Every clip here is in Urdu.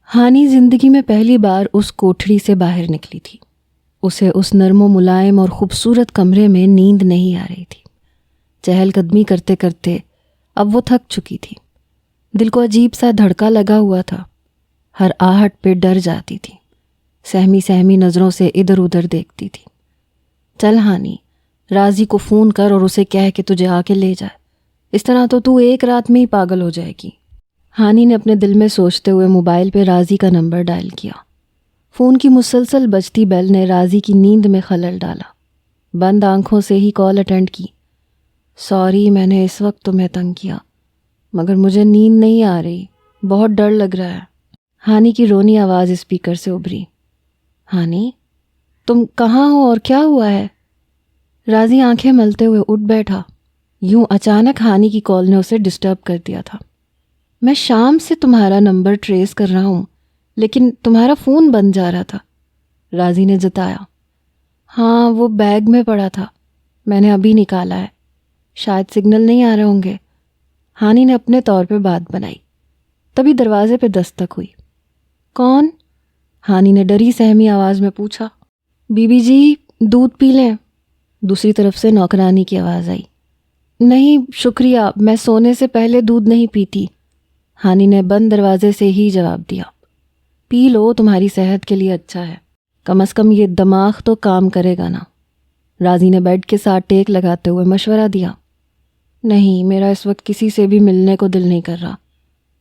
ہانی زندگی میں پہلی بار اس کوٹھڑی سے باہر نکلی تھی۔ اسے اس نرم و ملائم اور خوبصورت کمرے میں نیند نہیں آ رہی تھی۔ چہل قدمی کرتے کرتے اب وہ تھک چکی تھی۔ دل کو عجیب سا دھڑکا لگا ہوا تھا، ہر آہٹ پہ ڈر جاتی تھی، سہمی سہمی نظروں سے ادھر ادھر دیکھتی تھی۔ چل ہانی، راضی کو فون کر اور اسے کہہ کہ تجھے آ کے لے جائے، اس طرح تو ایک رات میں ہی پاگل ہو جائے گی۔ ہانی نے اپنے دل میں سوچتے ہوئے موبائل پہ راضی کا نمبر ڈائل کیا۔ فون کی مسلسل بجتی بیل نے راضی کی نیند میں خلل ڈالا۔ بند آنکھوں سے ہی کال اٹینڈ کی۔ سوری، میں نے اس وقت تمہیں تنگ کیا، مگر مجھے نیند نہیں آ رہی، بہت ڈر لگ رہا ہے۔ ہانی کی رونی آواز اسپیکر سے ابھری۔ ہانی، تم کہاں ہو اور کیا ہوا ہے؟ راضی آنکھیں ملتے ہوئے اٹھ بیٹھا۔ یوں اچانک ہانی کی کال نے اسے ڈسٹرب کر دیا تھا۔ میں شام سے تمہارا نمبر ٹریس کر رہا ہوں، لیکن تمہارا فون بند جا رہا تھا، راضی نے جتایا۔ ہاں، وہ بیگ میں پڑا تھا، میں نے ابھی نکالا ہے، شاید سگنل نہیں آ رہے ہوں گے۔ ہانی نے اپنے طور پہ بات بنائی۔ تبھی دروازے پہ دستک ہوئی۔ کون؟ ہانی نے ڈری سہمی آواز میں پوچھا۔ بی بی جی، دودھ پی لیں؟ دوسری طرف سے نوکرانی کی آواز آئی۔ نہیں شکریہ، میں سونے سے پہلے دودھ نہیں پیتی، ہانی نے بند دروازے سے ہی جواب دیا۔ پی لو، تمہاری صحت کے لیے اچھا ہے، کم از کم یہ دماغ تو کام کرے گا نا، راضی نے بیڈ کے ساتھ ٹیک لگاتے ہوئے مشورہ دیا۔ نہیں، میرا اس وقت کسی سے بھی ملنے کو دل نہیں کر رہا،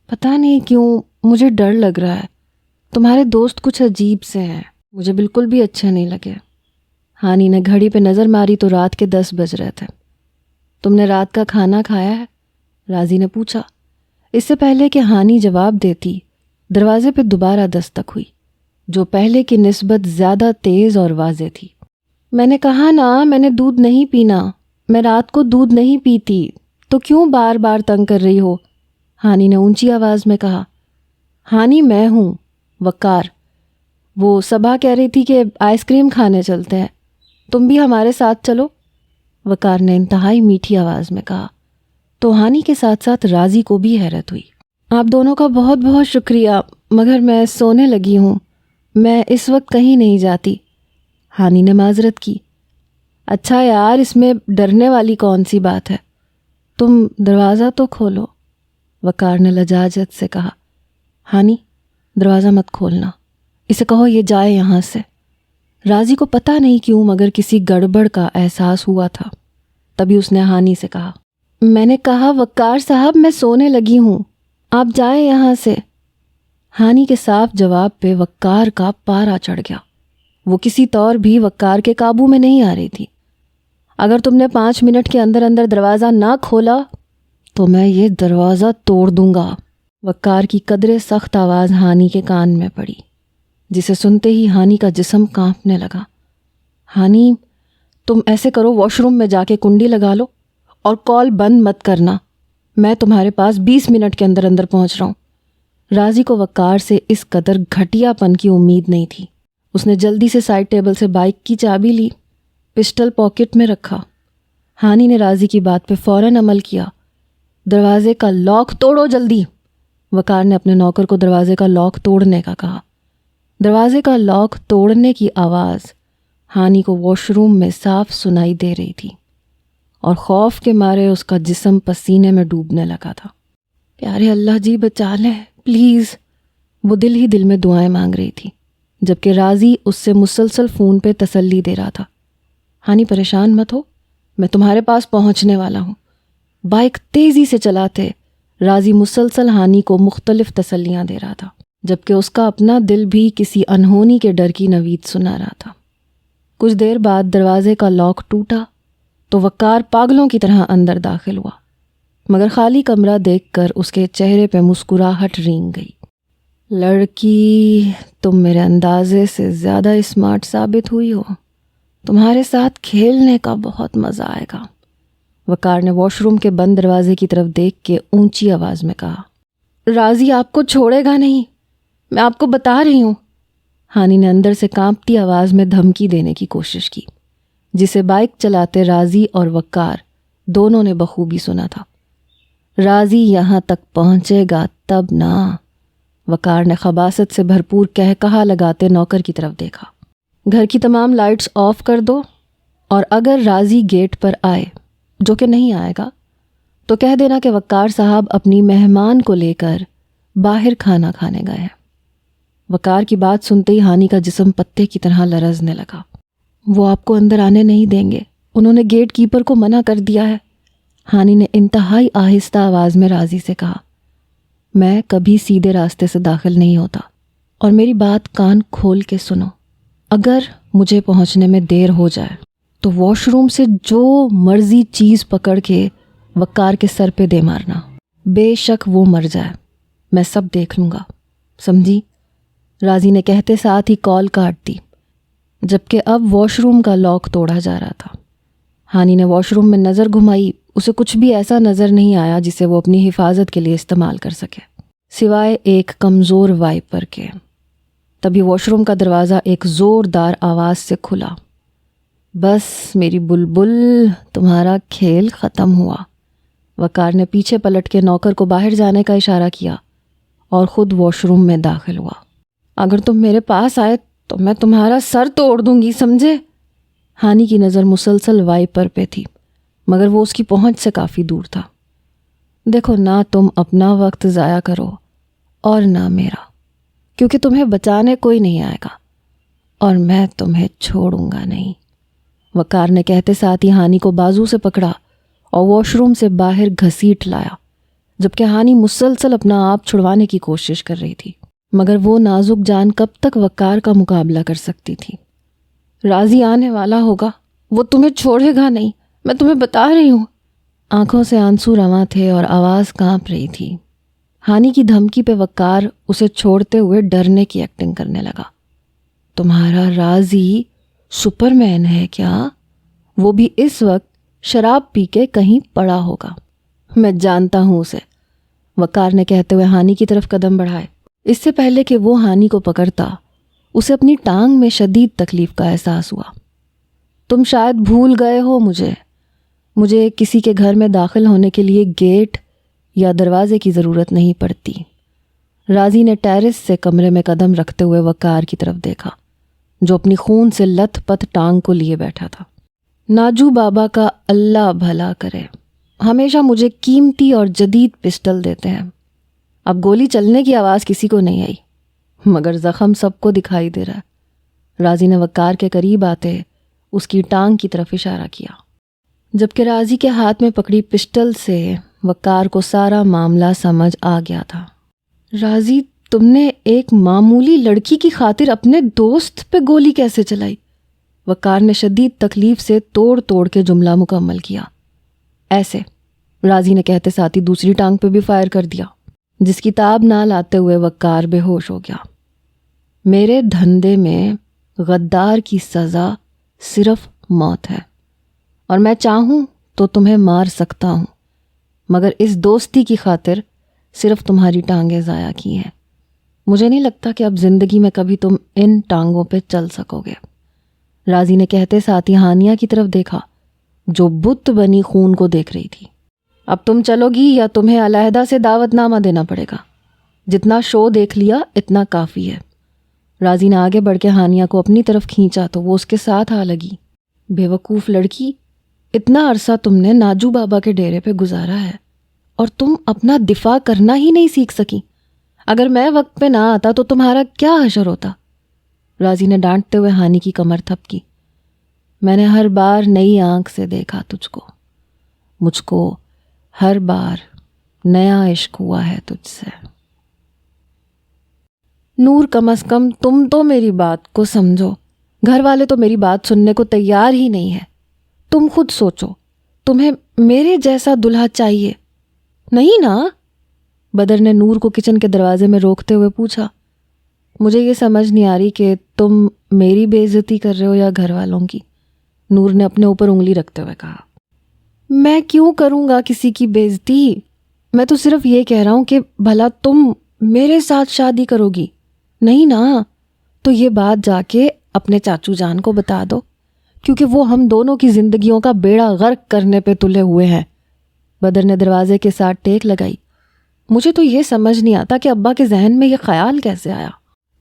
پتہ نہیں کیوں مجھے ڈر لگ رہا ہے، تمہارے دوست کچھ عجیب سے ہیں، مجھے بالکل بھی اچھے نہیں لگے۔ ہانی نے گھڑی پہ نظر ماری تو رات کے 10 بج رہے تھے۔ تم نے رات کا کھانا کھایا ہے؟ راضی نے پوچھا۔ اس سے پہلے کہ ہانی جواب دیتی، دروازے پہ دوبارہ دستک ہوئی، جو پہلے کی نسبت زیادہ تیز اور واضح تھی۔ میں نے کہا نا، میں نے دودھ نہیں پینا، میں رات کو دودھ نہیں پیتی، تو کیوں بار بار تنگ کر رہی ہو؟ ہانی نے اونچی آواز میں کہا۔ ہانی، میں ہوں وقار، وہ صبا کہہ رہی تھی کہ آئس کریم کھانے چلتے ہیں، تم بھی ہمارے ساتھ چلو، وقار نے انتہائی میٹھی آواز میں کہا۔ تو ہانی کے ساتھ ساتھ راضی کو بھی حیرت ہوئی۔ آپ دونوں کا بہت بہت شکریہ، مگر میں سونے لگی ہوں، میں اس وقت کہیں نہیں جاتی، ہانی نے معذرت کی۔ اچھا یار، اس میں ڈرنے والی کون سی بات ہے، تم دروازہ تو کھولو، وقار نے لجاجت سے کہا۔ ہانی، دروازہ مت کھولنا، اسے کہو یہ جائے یہاں سے۔ راضی کو پتہ نہیں کیوں مگر کسی گڑبڑ کا احساس ہوا تھا۔ تبھی اس نے ہانی سے کہا، میں نے کہا وقار صاحب، میں سونے لگی ہوں، آپ جائیں یہاں سے۔ ہانی کے صاف جواب پہ وقار کا پارا چڑھ گیا۔ وہ کسی طور بھی وقار کے قابو میں نہیں آ رہی تھی۔ اگر تم نے 5 منٹ کے اندر اندر دروازہ نہ کھولا تو میں یہ دروازہ توڑ دوں گا، وقار کی قدرے سخت آواز ہانی کے کان میں پڑی، جسے سنتے ہی ہانی کا جسم کانپنے لگا۔ ہانی، تم ایسے کرو، واش روم میں جا کے کنڈی لگا لو اور کال بند مت کرنا، میں تمہارے پاس 20 منٹ کے اندر اندر پہنچ رہا ہوں۔ راضی کو وقار سے اس قدر گھٹیا پن کی امید نہیں تھی۔ اس نے جلدی سے سائڈ ٹیبل سے بائک کی چابی لی، پسٹل پاکٹ میں رکھا۔ ہانی نے راضی کی بات پہ فوراً عمل کیا۔ دروازے کا لاک توڑو جلدی، وقار نے اپنے نوکر کو دروازے کا لاک توڑنے کا کہا۔ دروازے کا لاک توڑنے کی آواز ہانی کو واش روم میں صاف سنائی دے رہی تھی، اور خوف کے مارے اس کا جسم پسینے میں ڈوبنے لگا تھا۔ پیارے اللہ جی بچا لیں پلیز، وہ دل ہی دل میں دعائیں مانگ رہی تھی، جبکہ راضی اس سے مسلسل فون پہ تسلی دے رہا تھا۔ ہانی پریشان مت ہو، میں تمہارے پاس پہنچنے والا ہوں۔ بائک تیزی سے چلاتے راضی مسلسل ہانی کو مختلف تسلیاں دے رہا تھا، جبکہ اس کا اپنا دل بھی کسی انہونی کے ڈر کی نوید سنا رہا تھا۔ کچھ دیر بعد دروازے کا لاک ٹوٹا تو وقار پاگلوں کی طرح اندر داخل ہوا، مگر خالی کمرہ دیکھ کر اس کے چہرے پہ مسکراہٹ رینگ گئی۔ لڑکی، تم میرے اندازے سے زیادہ اسمارٹ ثابت ہوئی ہو، تمہارے ساتھ کھیلنے کا بہت مزہ آئے گا، وقار نے واش روم کے بند دروازے کی طرف دیکھ کے اونچی آواز میں کہا۔ راضی آپ کو چھوڑے گا نہیں، میں آپ کو بتا رہی ہوں، ہانی نے اندر سے کانپتی آواز میں دھمکی دینے کی کوشش کی، جسے بائک چلاتے راضی اور وقار دونوں نے بخوبی سنا تھا۔ راضی یہاں تک پہنچے گا تب نا، وقار نے خباثت سے بھرپور کہا لگاتے نوکر کی طرف دیکھا۔ گھر کی تمام لائٹس آف کر دو، اور اگر راضی گیٹ پر آئے، جو کہ نہیں آئے گا، تو کہہ دینا کہ وقار صاحب اپنی مہمان کو لے کر باہر کھانا کھانے گئے ہیں۔ وقار کی بات سنتے ہی ہانی کا جسم پتے کی طرح لرزنے لگا۔ وہ آپ کو اندر آنے نہیں دیں گے، انہوں نے گیٹ کیپر کو منع کر دیا ہے، ہانی نے انتہائی آہستہ آواز میں راضی سے کہا۔ میں کبھی سیدھے راستے سے داخل نہیں ہوتا، اور میری بات کان کھول کے سنو۔ اگر مجھے پہنچنے میں دیر ہو جائے تو واش روم سے جو مرضی چیز پکڑ کے وقار کے سر پہ دے مارنا، بے شک وہ مر جائے، میں سب دیکھ لوں گا، سمجھی؟ راضی نے کہتے ساتھ ہی کال کاٹ دی، جبکہ اب واش روم کا لاک توڑا جا رہا تھا۔ ہانی نے واش روم میں نظر گھمائی، اسے کچھ بھی ایسا نظر نہیں آیا جسے وہ اپنی حفاظت کے لیے استعمال کر سکے، سوائے ایک کمزور وائپر کے۔ تبھی واش روم کا دروازہ ایک زوردار آواز سے کھلا۔ بس میری بلبل، تمہارا کھیل ختم ہوا۔ وقار نے پیچھے پلٹ کے نوکر کو باہر جانے کا اشارہ کیا اور خود واش روم میں داخل ہوا۔ اگر تم میرے پاس آئے تو میں تمہارا سر توڑ دوں گی، سمجھے؟ ہانی کی نظر مسلسل وائپر پہ تھی، مگر وہ اس کی پہنچ سے کافی دور تھا۔ دیکھو، نہ تم اپنا وقت ضائع کرو اور نہ میرا، کیونکہ تمہیں بچانے کوئی نہیں آئے گا، اور میں تمہیں چھوڑوں گا نہیں۔ وقار نے کہتے ساتھ ہی ہانی کو بازو سے پکڑا اور واش روم سے باہر گھسیٹ لایا، جبکہ ہانی مسلسل اپنا آپ چھڑوانے کی کوشش کر رہی تھی، مگر وہ نازک جان کب تک وقار کا مقابلہ کر سکتی تھی؟ راضی آنے والا ہوگا، وہ تمہیں چھوڑے گا نہیں، میں تمہیں بتا رہی ہوں۔ آنکھوں سے آنسو رواں تھے اور آواز کانپ رہی تھی۔ ہانی کی دھمکی پہ وقار اسے چھوڑتے ہوئے ڈرنے کی ایکٹنگ کرنے لگا۔ تمہارا راضی سپر مین ہے کیا؟ وہ بھی اس وقت شراب پی کے کہیں پڑا ہوگا۔ میں جانتا ہوں اسے، وقار نے کہتے ہوئے ہانی کی طرف قدم بڑھائے۔ اس سے پہلے کہ وہ ہانی کو پکڑتا، اسے اپنی ٹانگ میں شدید تکلیف کا احساس ہوا۔ تم شاید بھول گئے ہو مجھے کسی کے گھر میں داخل ہونے کے لیے گیٹ یا دروازے کی ضرورت نہیں پڑتی۔ راضی نے ٹیرس سے کمرے میں قدم رکھتے ہوئے وقار کی طرف دیکھا، جو اپنی خون سے لتھ پتھ ٹانگ کو لیے بیٹھا تھا۔ ناجو بابا کا اللہ بھلا کرے، ہمیشہ مجھے قیمتی اور جدید پسٹل دیتے ہیں۔ اب گولی چلنے کی آواز کسی کو نہیں آئی، مگر زخم سب کو دکھائی دے رہا ہے۔ راضی نے وقار کے قریب آتے اس کی ٹانگ کی طرف اشارہ کیا، جبکہ راضی کے ہاتھ میں پکڑی پسٹل سے وقار کو سارا معاملہ سمجھ آ گیا تھا۔ راضی، تم نے ایک معمولی لڑکی کی خاطر اپنے دوست پہ گولی کیسے چلائی؟ وقار نے شدید تکلیف سے توڑ توڑ کے جملہ مکمل کیا۔ ایسے، راضی نے کہتے ساتھ ہی دوسری ٹانگ پہ بھی فائر کر دیا، جس کی تاب نہ لاتے ہوئے وقار بے ہوش ہو گیا۔ میرے دھندے میں غدار کی سزا صرف موت ہے، اور میں چاہوں تو تمہیں مار سکتا ہوں، مگر اس دوستی کی خاطر صرف تمہاری ٹانگیں ضائع کی ہیں۔ مجھے نہیں لگتا کہ اب زندگی میں کبھی تم ان ٹانگوں پہ چل سکو گے۔ راضی نے کہتے ساتھ ہی ہانیہ کی طرف دیکھا، جو بت بنی خون کو دیکھ رہی تھی۔ اب تم چلو گی یا تمہیں علیحدہ سے دعوت نامہ دینا پڑے گا؟ جتنا شو دیکھ لیا اتنا کافی ہے۔ راضی نے آگے بڑھ کے ہانیہ کو اپنی طرف کھینچا تو وہ اس کے ساتھ آ لگی۔ بے وقوف لڑکی، اتنا عرصہ تم نے ناجو بابا کے ڈیرے پہ گزارا ہے اور تم اپنا دفاع کرنا ہی نہیں سیکھ سکی۔ اگر میں وقت پہ نہ آتا تو تمہارا کیا حشر ہوتا؟ راضی نے ڈانٹتے ہوئے ہانی کی کمر تھپکی۔ میں نے ہر بار نئی آنکھ سے دیکھا تجھ کو، مجھ کو ہر بار نیا عشق ہوا ہے تجھ سے۔ نور، کم از کم تم تو میری بات کو سمجھو، گھر والے تو میری بات سننے کو تیار ہی نہیں ہے۔ تم خود سوچو، تمہیں میرے جیسا دلہا چاہیے نہیں نا؟ بدر نے نور کو کچن کے دروازے میں روکتے ہوئے پوچھا۔ مجھے یہ سمجھ نہیں آ رہی کہ تم میری بے عزتی کر رہے ہو یا گھر والوں کی، نور نے اپنے اوپر انگلی رکھتے ہوئے کہا۔ میں کیوں کروں گا کسی کی بے عزتی؟ میں تو صرف یہ کہہ رہا ہوں کہ بھلا تم میرے ساتھ شادی کرو گی نہیں نا؟ تو یہ بات جا کے اپنے چاچو جان کو بتا دو، کیونکہ وہ ہم دونوں کی زندگیوں کا بیڑا غرق کرنے پہ تلے ہوئے ہیں۔ بدر نے دروازے کے ساتھ ٹیک لگائی۔ مجھے تو یہ سمجھ نہیں آتا کہ ابا کے ذہن میں یہ خیال کیسے آیا.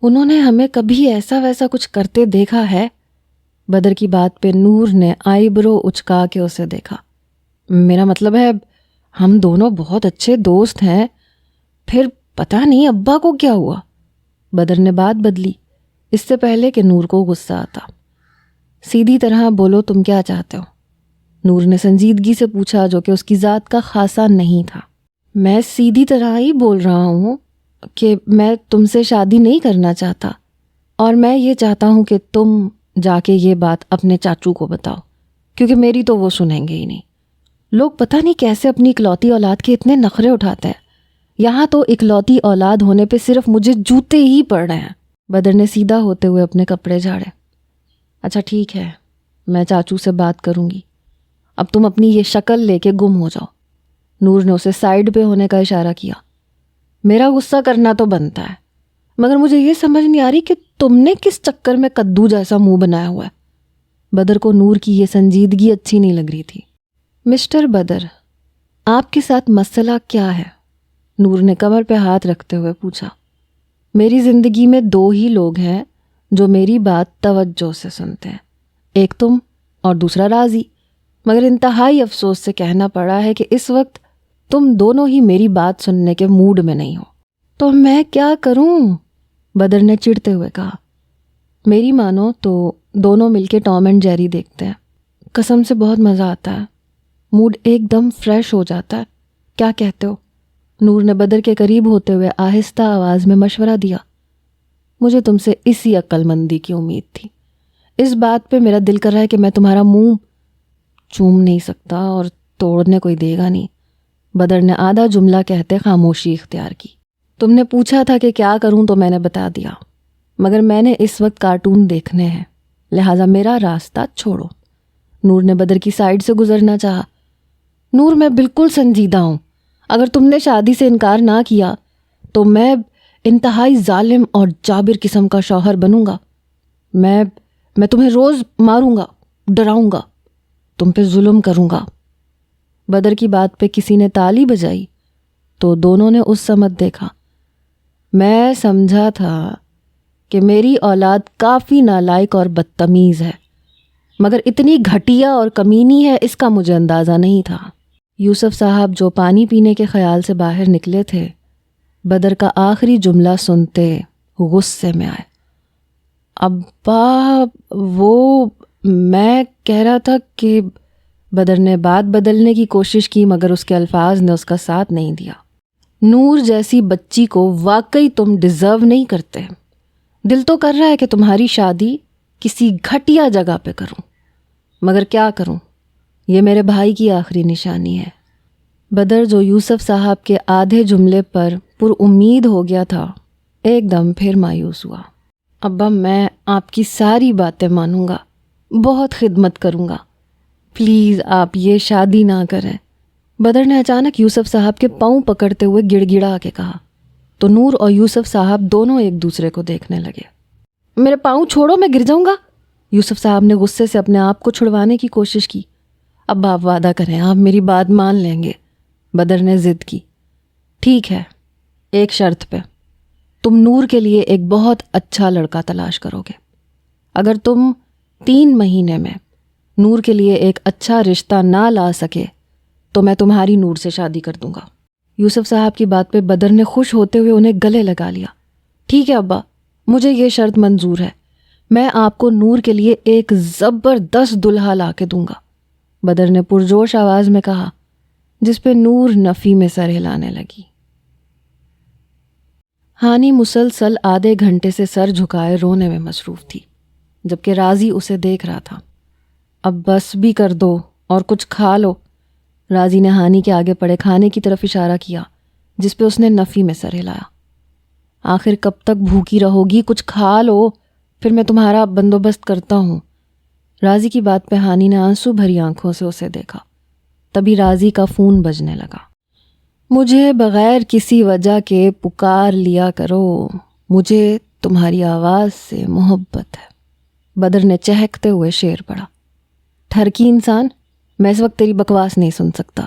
انہوں نے ہمیں کبھی ایسا ویسا کچھ کرتے دیکھا ہے؟ بدر کی بات پہ نور نے آئی برو اچکا کے اسے دیکھا. میرا مطلب ہے ہم دونوں بہت اچھے دوست ہیں، پھر پتہ نہیں ابا کو کیا ہوا. بدر نے بات بدلی اس سے پہلے کہ نور کو غصہ آتا. سیدھی طرح بولو تم کیا چاہتے ہو؟ نور نے سنجیدگی سے پوچھا، جو کہ اس کی ذات کا خاصا نہیں تھا. میں سیدھی طرح ہی بول رہا ہوں کہ میں تم سے شادی نہیں کرنا چاہتا، اور میں یہ چاہتا ہوں کہ تم جا کے یہ بات اپنے چاچو کو بتاؤ، کیونکہ میری تو وہ سنیں گے ہی نہیں. لوگ پتہ نہیں کیسے اپنی اکلوتی اولاد کے اتنے نخرے اٹھاتے ہیں. یہاں تو اکلوتی اولاد ہونے پہ صرف مجھے جوتے ہی پڑ رہے ہیں. بدر نے سیدھا ہوتے ہوئے اپنے کپڑے جھاڑے. اچھا ٹھیک ہے، میں چاچو سے بات کروں گی. اب تم اپنی یہ شکل لے کے گم ہو جاؤ. نور نے اسے سائڈ پہ ہونے کا اشارہ کیا. میرا غصہ کرنا تو بنتا ہے، مگر مجھے یہ سمجھ نہیں آ رہی کہ تم نے کس چکر میں کدو جیسا منہ بنایا ہوا ہے. بدر کو نور کی یہ سنجیدگی اچھی نہیں لگ رہی تھی. مسٹر بدر، آپ کے ساتھ مسئلہ کیا ہے؟ نور نے کمر پہ ہاتھ رکھتے ہوئے پوچھا. میری زندگی میں 2 ہی لوگ ہیں جو میری بات توجہ سے سنتے ہیں، ایک تم اور دوسرا راضی. مگر انتہائی افسوس سے کہنا پڑا ہے کہ اس وقت تم دونوں ہی میری بات سننے کے موڈ میں نہیں ہو. تو میں کیا کروں؟ بدر نے چڑھتے ہوئے کہا. میری مانو تو دونوں مل کے ٹام اینڈ جیری دیکھتے ہیں. قسم سے بہت مزہ آتا ہے، موڈ ایک دم فریش ہو جاتا ہے. کیا کہتے ہو؟ نور نے بدر کے قریب ہوتے ہوئے آہستہ آواز میں مشورہ دیا. مجھے تم سے اسی عقل مندی کی امید تھی. اس بات پہ میرا دل کر رہا ہے کہ میں تمہارا منہ چوم نہیں سکتا اور توڑنے کوئی دے گا نہیں. بدر نے آدھا جملہ کہتے خاموشی اختیار کی. تم نے پوچھا تھا کہ کیا کروں تو میں نے بتا دیا، مگر میں نے اس وقت کارٹون دیکھنے ہیں، لہٰذا میرا راستہ چھوڑو. نور نے بدر کی سائڈ سے گزرنا چاہا. نور، میں بالکل سنجیدہ ہوں. اگر تم نے شادی سے انکار نہ کیا تو میں انتہائی ظالم اور جابر قسم کا شوہر بنوں گا. میں تمہیں روز ماروں گا، ڈراؤں گا، تم پہ ظلم کروں گا. بدر کی بات پہ کسی نے تالی بجائی تو دونوں نے اس سمت دیکھا. میں سمجھا تھا کہ میری اولاد کافی نالائق اور بدتمیز ہے، مگر اتنی گھٹیا اور کمینی ہے اس کا مجھے اندازہ نہیں تھا. یوسف صاحب جو پانی پینے کے خیال سے باہر نکلے تھے، بدر کا آخری جملہ سنتے غصے میں آئے. ابا، وہ میں کہہ رہا تھا کہ بدر نے بات بدلنے کی کوشش کی، مگر اس کے الفاظ نے اس کا ساتھ نہیں دیا. نور جیسی بچی کو واقعی تم ڈیزرو نہیں کرتے. دل تو کر رہا ہے کہ تمہاری شادی کسی گھٹیا جگہ پہ کروں، مگر کیا کروں، یہ میرے بھائی کی آخری نشانی ہے. بدر، جو یوسف صاحب کے آدھے جملے پر پر امید ہو گیا تھا، ایک دم پھر مایوس ہوا. ابا، میں آپ کی ساری باتیں مانوں گا، بہت خدمت کروں گا، پلیز آپ یہ شادی نہ کریں. بدر نے اچانک یوسف صاحب کے پاؤں پکڑتے ہوئے گڑ گڑا کے کہا تو نور اور یوسف صاحب دونوں ایک دوسرے کو دیکھنے لگے. میرے پاؤں چھوڑو، میں گر جاؤں گا. یوسف صاحب نے غصے سے اپنے آپ کو چھڑوانے کی کوشش کی. اب آپ وعدہ کریں، آپ میری بات مان لیں گے. بدر نے ضد کی. ٹھیک ہے، ایک شرط پہ. تم نور کے لیے ایک بہت اچھا لڑکا تلاش کرو گے. اگر تم 3 مہینے میں نور کے لیے ایک اچھا رشتہ نہ لا سکے تو میں تمہاری نور سے شادی کر دوں گا. یوسف صاحب کی بات پہ بدر نے خوش ہوتے ہوئے انہیں گلے لگا لیا. ٹھیک ہے ابا، مجھے یہ شرط منظور ہے. میں آپ کو نور کے لیے ایک زبردست دلہا لا کے دوں گا. بدر نے پرجوش آواز میں کہا، جس پہ نور نفی میں سر ہلانے لگی. ہانی مسلسل آدھے گھنٹے سے سر جھکائے رونے میں مصروف تھی، جبکہ راضی اسے دیکھ رہا تھا. اب بس بھی کر دو اور کچھ کھا لو. راضی نے ہانی کے آگے پڑے کھانے کی طرف اشارہ کیا، جس پہ اس نے نفی میں سر ہلایا. آخر کب تک بھوکی رہو گی؟ کچھ کھا لو، پھر میں تمہارا بندوبست کرتا ہوں. راضی کی بات پہ ہانی نے آنسو بھری آنکھوں سے اسے دیکھا. تبھی راضی کا فون بجنے لگا. مجھے بغیر کسی وجہ کے پکار لیا کرو، مجھے تمہاری آواز سے محبت ہے. بدر نے چہکتے ہوئے شعر پڑھا. ٹھرکی انسان، میں اس وقت تیری بکواس نہیں سن سکتا.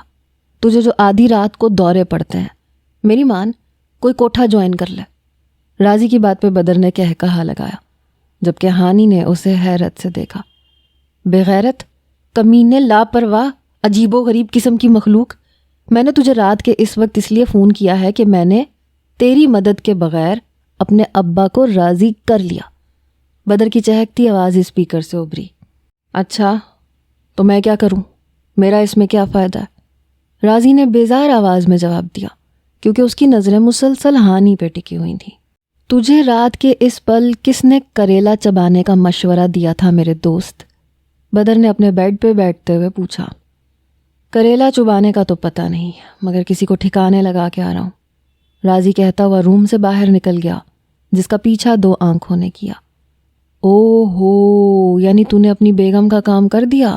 تجھے جو آدھی رات کو دورے پڑتے ہیں، میری مان کوئی کوٹھا جوائن کر لے۔ راضی کی بات پہ بدر نے کہا لگایا، جبکہ ہانی نے اسے حیرت سے دیکھا۔ بغیرت، کمینے، لاپرواہ، عجیب و غریب قسم کی مخلوق، میں نے تجھے رات کے اس وقت اس لیے فون کیا ہے کہ میں نے تیری مدد کے بغیر اپنے ابا کو راضی کر لیا۔ بدر کی چہکتی آواز اسپیکر سے ابھری۔ اچھا تو میں کیا کروں؟ میرا اس میں کیا فائدہ ہے؟ راضی نے بیزار آواز میں جواب دیا، کیونکہ اس کی نظریں مسلسل ہانی پہ ٹکی ہوئی تھیں۔ تجھے رات کے اس پل کس نے کریلا چبانے کا مشورہ دیا تھا میرے دوست؟ بدر نے اپنے بیڈ پہ بیٹھتے ہوئے پوچھا۔ کریلا چبانے کا تو پتہ نہیں، مگر کسی کو ٹھکانے لگا کے آ رہا ہوں، راضی کہتا ہوا روم سے باہر نکل گیا، جس کا پیچھا 2 آنکھوں نے کیا۔ او ہو، یعنی تو نے اپنی بیگم کا کام کر دیا؟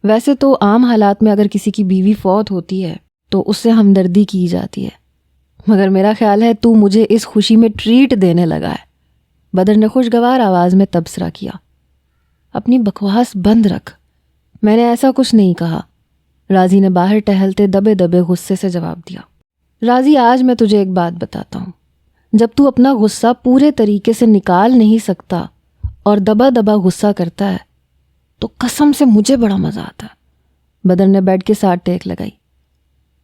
ویسے تو عام حالات میں اگر کسی کی بیوی فوت ہوتی ہے تو اس سے ہمدردی کی جاتی ہے، مگر میرا خیال ہے تو مجھے اس خوشی میں ٹریٹ دینے لگا ہے۔ بدر نے خوشگوار آواز میں تبصرہ کیا۔ اپنی بکواس بند رکھ، میں نے ایسا کچھ نہیں کہا، راضی نے باہر ٹہلتے دبے دبے غصے سے جواب دیا۔ راضی، آج میں تجھے ایک بات بتاتا ہوں، جب تو اپنا غصہ پورے طریقے سے نکال نہیں سکتا اور دبا دبا غصہ کرتا ہے تو قسم سے مجھے بڑا مزہ آتا ہے۔ بدر نے بیڈ کے ساتھ ٹیک لگائی۔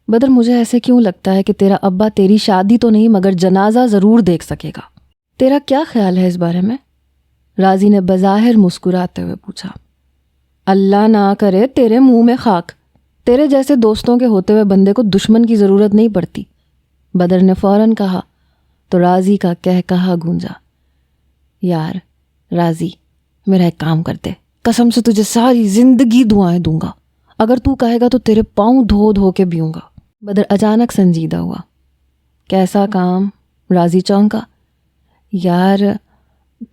بدر، مجھے ایسے کیوں لگتا ہے کہ تیرا ابا تیری شادی تو نہیں مگر جنازہ ضرور دیکھ سکے گا؟ تیرا کیا خیال ہے اس بارے میں؟ راضی نے بظاہر مسکراتے ہوئے پوچھا۔ اللہ نہ کرے تیرے منہ میں خاک، تیرے جیسے دوستوں کے ہوتے ہوئے بندے کو دشمن کی ضرورت نہیں پڑتی، بدر نے فوراً کہا تو راضی کا کہا گونجا۔ یار راضی، میرا ایک کام کر دے، قسم سے تجھے ساری زندگی دعائیں دوں گا، اگر تو کہے گا تو تیرے پاؤں دھو دھو کے پیوں گا۔ بدر اچانک سنجیدہ ہوا۔ کیسا کام؟ راضی چونکا۔ یار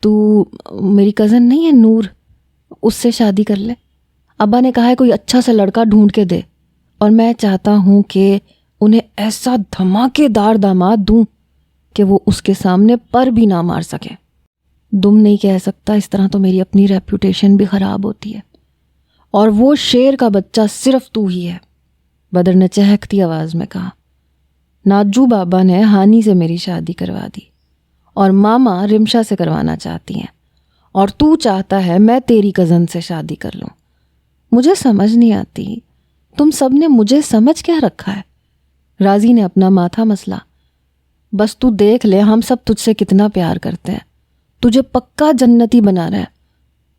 تو میری کزن نہیں ہے نور، اس سے شادی کر لے۔ ابا نے کہا ہے کوئی اچھا سا لڑکا ڈھونڈ کے دے، اور میں چاہتا ہوں کہ انہیں ایسا دھماکے دار داماد دوں کہ وہ اس کے سامنے پر بھی نہ مار سکے۔ دم نہیں کہہ سکتا، اس طرح تو میری اپنی ریپوٹیشن بھی خراب ہوتی ہے، اور وہ شیر کا بچہ صرف تو ہی ہے، بدر نے چہکتی آواز میں کہا۔ ناجو بابا نے ہانی سے میری شادی کروا دی، اور ماما رمشا سے کروانا چاہتی ہیں، اور تو چاہتا ہے میں تیری کزن سے شادی کر لوں۔ مجھے سمجھ نہیں آتی تم سب نے مجھے سمجھ کیا رکھا ہے؟ راضی نے اپنا ماتھا مسلا۔ بس تو دیکھ لے ہم سب تجھ سے کتنا پیار کرتے ہیں، تجھے پکا جنتی بنا رہا ہے۔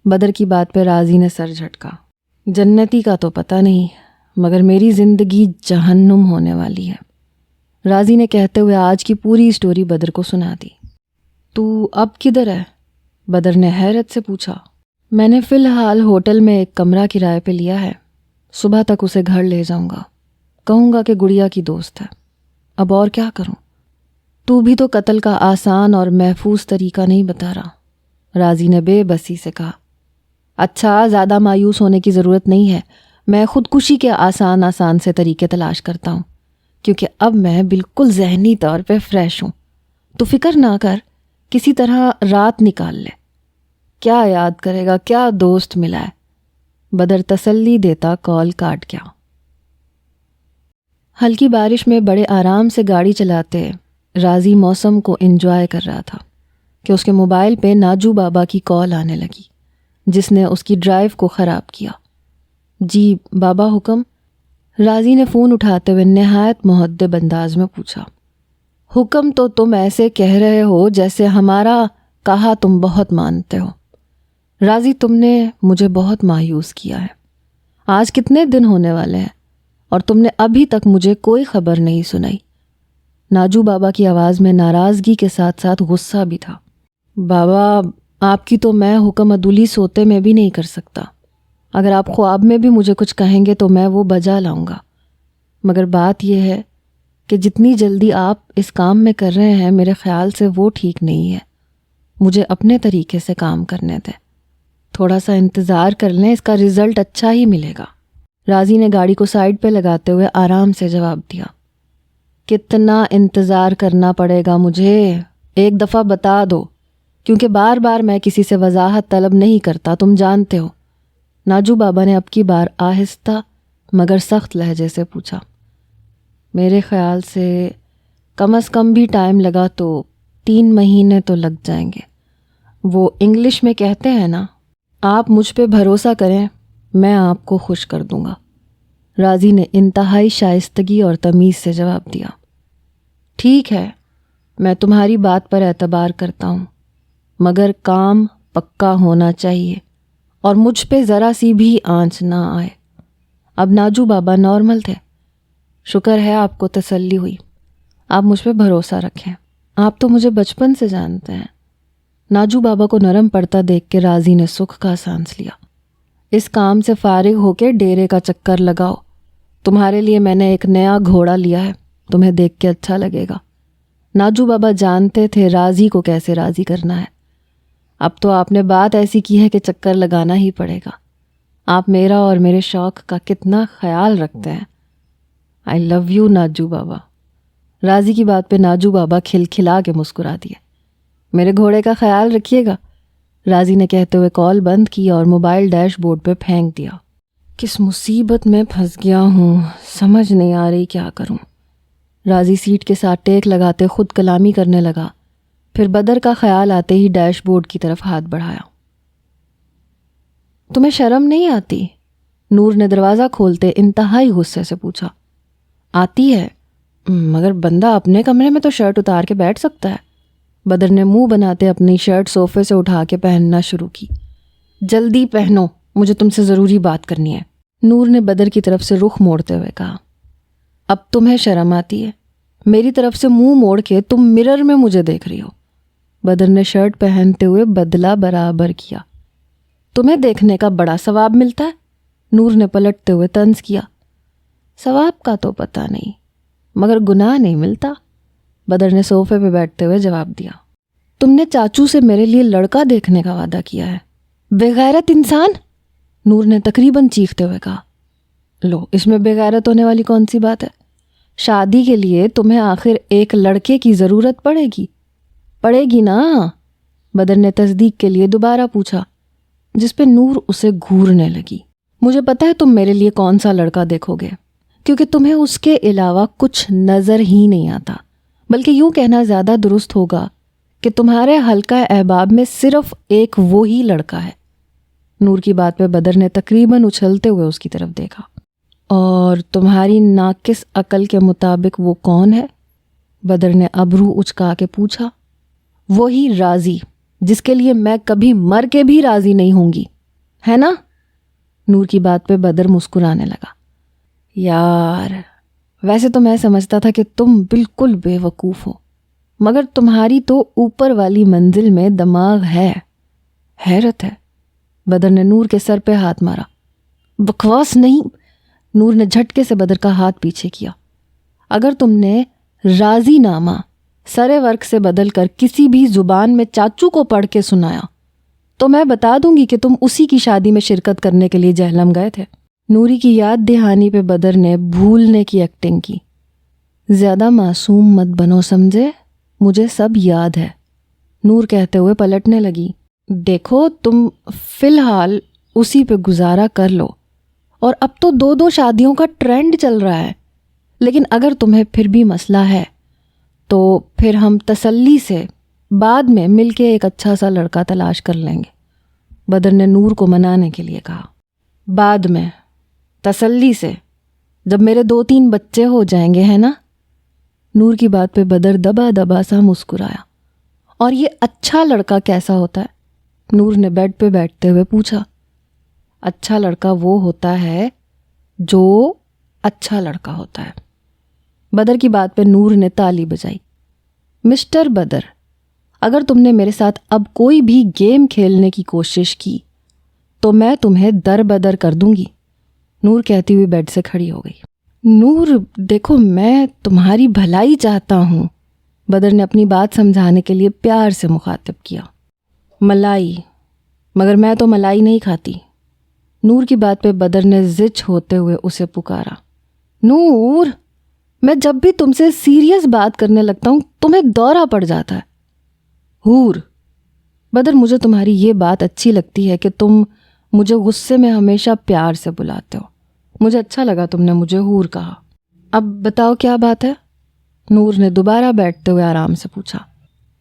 بدر کی بات پہ راضی نے سر جھٹکا۔ جنتی کا تو پتہ نہیں، مگر میری زندگی جہنم ہونے والی ہے، راضی نے کہتے ہوئے آج کی پوری سٹوری بدر کو سنا دی۔ تو اب کدھر ہے؟ بدر نے حیرت سے پوچھا۔ میں نے فی الحال ہوٹل میں ایک کمرہ کرائے پہ لیا ہے، صبح تک اسے گھر لے جاؤں گا، کہوں گا کہ گڑیا کی دوست ہے، اب اور کیا کروں؟ تو بھی تو قتل کا آسان اور محفوظ طریقہ نہیں بتا رہا، راضی نے بے بسی سے کہا۔ اچھا، زیادہ مایوس ہونے کی ضرورت نہیں ہے، میں خودکشی کے آسان سے طریقے تلاش کرتا ہوں، کیونکہ اب میں بالکل ذہنی طور پہ فریش ہوں۔ تو فکر نہ کر، کسی طرح رات نکال لے، کیا یاد کرے گا، کیا دوست ملا ہے۔ بدر تسلی دیتا کال کاٹ گیا۔ ہلکی بارش میں بڑے آرام سے گاڑی چلاتے راضی موسم کو انجوائے کر رہا تھا کہ اس کے موبائل پہ ناجو بابا کی کال آنے لگی، جس نے اس کی ڈرائیو کو خراب کیا۔ جی بابا، حکم؟ راضی نے فون اٹھاتے ہوئے نہایت مہذب انداز میں پوچھا۔ حکم تو تم ایسے کہہ رہے ہو جیسے ہمارا کہا تم بہت مانتے ہو۔ راضی، تم نے مجھے بہت مایوس کیا ہے، آج کتنے دن ہونے والے ہیں اور تم نے ابھی تک مجھے کوئی خبر نہیں سنائی۔ ناجو بابا کی آواز میں ناراضگی کے ساتھ ساتھ غصہ بھی تھا۔ بابا، آپ کی تو میں حکم عدولی سوتے میں بھی نہیں کر سکتا، اگر آپ خواب میں بھی مجھے کچھ کہیں گے تو میں وہ بجا لاؤں گا، مگر بات یہ ہے کہ جتنی جلدی آپ اس کام میں کر رہے ہیں میرے خیال سے وہ ٹھیک نہیں ہے، مجھے اپنے طریقے سے کام کرنے دیں، تھوڑا سا انتظار کر لیں، اس کا رزلٹ اچھا ہی ملے گا۔ راضی نے گاڑی کو سائڈ پہ لگاتے ہوئے آرام سے جواب دیا۔ کتنا انتظار کرنا پڑے گا مجھے؟ ایک دفعہ بتا دو، کیونکہ بار بار میں کسی سے وضاحت طلب نہیں کرتا، تم جانتے ہو۔ ناجو بابا نے اب کی بار آہستہ مگر سخت لہجے سے پوچھا۔ میرے خیال سے کم از کم بھی ٹائم لگا تو 3 مہینے تو لگ جائیں گے. وہ انگلش میں کہتے ہیں نا, آپ مجھ پہ بھروسہ کریں, میں آپ کو خوش کر دوں گا. راضی نے انتہائی شائستگی اور تمیز سے جواب دیا. ٹھیک ہے, میں تمہاری بات پر اعتبار کرتا ہوں, مگر کام پکا ہونا چاہیے اور مجھ پہ ذرا سی بھی آنچ نہ آئے. اب ناجو بابا نارمل تھے. شکر ہے آپ کو تسلی ہوئی. آپ مجھ پہ بھروسہ رکھیں, آپ تو مجھے بچپن سے جانتے ہیں. ناجو بابا کو نرم پڑتا دیکھ کے راضی نے سکھ کا سانس لیا. اس کام سے فارغ ہو کے ڈیرے کا چکر لگاؤ. تمہارے لیے میں نے ایک نیا گھوڑا لیا ہے, تمہیں دیکھ کے اچھا لگے گا. ناجو بابا جانتے تھے راضی کو کیسے راضی کرنا ہے. اب تو آپ نے بات ایسی کی ہے کہ چکر لگانا ہی پڑے گا. آپ میرا اور میرے شوق کا کتنا خیال رکھتے ہیں. آئی لو یو ناجو بابا. راضی کی بات پہ ناجو بابا کھلکھلا کے مسکرا دیے. میرے گھوڑے کا خیال رکھیے گا, راضی نے کہتے ہوئے کال بند کی اور موبائل ڈیش بورڈ پہ پھینک دیا. کس مصیبت میں پھنس گیا ہوں, سمجھ نہیں آ رہی کیا کروں. راضی سیٹ کے ساتھ ٹیک لگاتے خود کلامی کرنے لگا. پھر بدر کا خیال آتے ہی ڈیش بورڈ کی طرف ہاتھ بڑھایا. تمہیں شرم نہیں آتی؟ نور نے دروازہ کھولتے انتہائی غصے سے پوچھا. آتی ہے, مگر بندہ اپنے کمرے میں تو شرٹ اتار کے بیٹھ سکتا ہے. بدر نے منہ بناتے اپنی شرٹ صوفے سے اٹھا کے پہننا شروع کی. جلدی پہنو, مجھے تم سے ضروری بات کرنی ہے. نور نے بدر کی طرف سے رخ موڑتے ہوئے کہا. اب تمہیں شرم آتی ہے؟ میری طرف سے منہ موڑ کے تم مرر میں مجھے دیکھ رہی ہو. بدر نے شرٹ پہنتے ہوئے بدلہ برابر کیا. تمہیں دیکھنے کا بڑا ثواب ملتا ہے. نور نے پلٹتے ہوئے طنز کیا. ثواب کا تو پتہ نہیں, مگر گناہ نہیں ملتا. بدر نے صوفے پہ بیٹھتے ہوئے جواب دیا. تم نے چاچو سے میرے لیے لڑکا دیکھنے کا وعدہ کیا ہے. بے غیرت انسان, نور نے تقریباً چیختے ہوئے کہا. لو, اس میں بے غیرت ہونے والی کون سی بات ہے؟ شادی کے لیے تمہیں آخر ایک لڑکے کی ضرورت پڑے گی نا؟ بدر نے تصدیق کے لیے دوبارہ پوچھا, جس پہ نور اسے گھورنے لگی. مجھے پتہ ہے تم میرے لیے کون سا لڑکا دیکھو گے, کیونکہ تمہیں اس کے علاوہ کچھ نظر ہی نہیں آتا. بلکہ یوں کہنا زیادہ درست ہوگا کہ تمہارے حلقہ احباب میں صرف ایک وہی لڑکا ہے. نور کی بات پہ بدر نے تقریباً اچھلتے ہوئے اس کی طرف دیکھا. اور تمہاری ناقص عقل کے مطابق وہ کون ہے؟ بدر نے ابرو اچکا کے پوچھا. وہی راضی, جس کے لیے میں کبھی مر کے بھی راضی نہیں ہوں گی, ہے نا؟ نور کی بات پہ بدر مسکرانے لگا. یار, ویسے تو میں سمجھتا تھا کہ تم بالکل بے وقوف ہو, مگر تمہاری تو اوپر والی منزل میں دماغ ہے. حیرت ہے. بدر نے نور کے سر پہ ہاتھ مارا. بکواس نہیں. نور نے جھٹکے سے بدر کا ہاتھ پیچھے کیا. اگر تم نے راضی نامہ سرے ورق سے بدل کر کسی بھی زبان میں چاچو کو پڑھ کے سنایا تو میں بتا دوں گی کہ تم اسی کی شادی میں شرکت کرنے کے لیے جہلم گئے تھے. نوری کی یاد دہانی پہ بدر نے بھولنے کی ایکٹنگ کی. زیادہ معصوم مت بنو سمجھے, مجھے سب یاد ہے. نور کہتے ہوئے پلٹنے لگی. دیکھو, تم فی الحال اسی پہ گزارا کر لو, اور اب تو 2 شادیوں کا ٹرینڈ چل رہا ہے. لیکن اگر تمہیں پھر بھی مسئلہ ہے تو پھر ہم تسلی سے بعد میں مل کے ایک اچھا سا لڑکا تلاش کر لیں گے. بدر نے نور کو منانے کے لیے کہا. بعد میں, تسلی سے, جب میرے 2-3 بچے ہو جائیں گے, ہے نا؟ نور کی بات پہ بدر دبا دبا سا مسکرایا. اور یہ اچھا لڑکا کیسا ہوتا ہے؟ نور نے بیڈ پہ بیٹھتے ہوئے پوچھا. اچھا لڑکا وہ ہوتا ہے جو اچھا لڑکا ہوتا ہے. بدر کی بات پہ نور نے تالی بجائی. مسٹر بدر, اگر تم نے میرے ساتھ اب کوئی بھی گیم کھیلنے کی کوشش کی تو میں تمہیں در بدر کر دوں گی. نور کہتی ہوئی بیڈ سے کھڑی ہو گئی. نور, دیکھو, میں تمہاری بھلائی چاہتا ہوں. بدر نے اپنی بات سمجھانے کے لیے پیار سے مخاطب کیا. ملائی, مگر میں تو ملائی نہیں کھاتی. نور کی بات پہ بدر نے زچ ہوتے ہوئے اسے پکارا. نور, میں جب بھی تم سے سیریس بات کرنے لگتا ہوں تمہیں دورہ پڑ جاتا ہے. حور, بدر, مجھے تمہاری یہ بات اچھی لگتی ہے کہ تم مجھے غصے میں ہمیشہ پیار سے بلاتے ہو. مجھے اچھا لگا تم نے مجھے حور کہا. اب بتاؤ کیا بات ہے؟ نور نے دوبارہ بیٹھتے ہوئے آرام سے پوچھا۔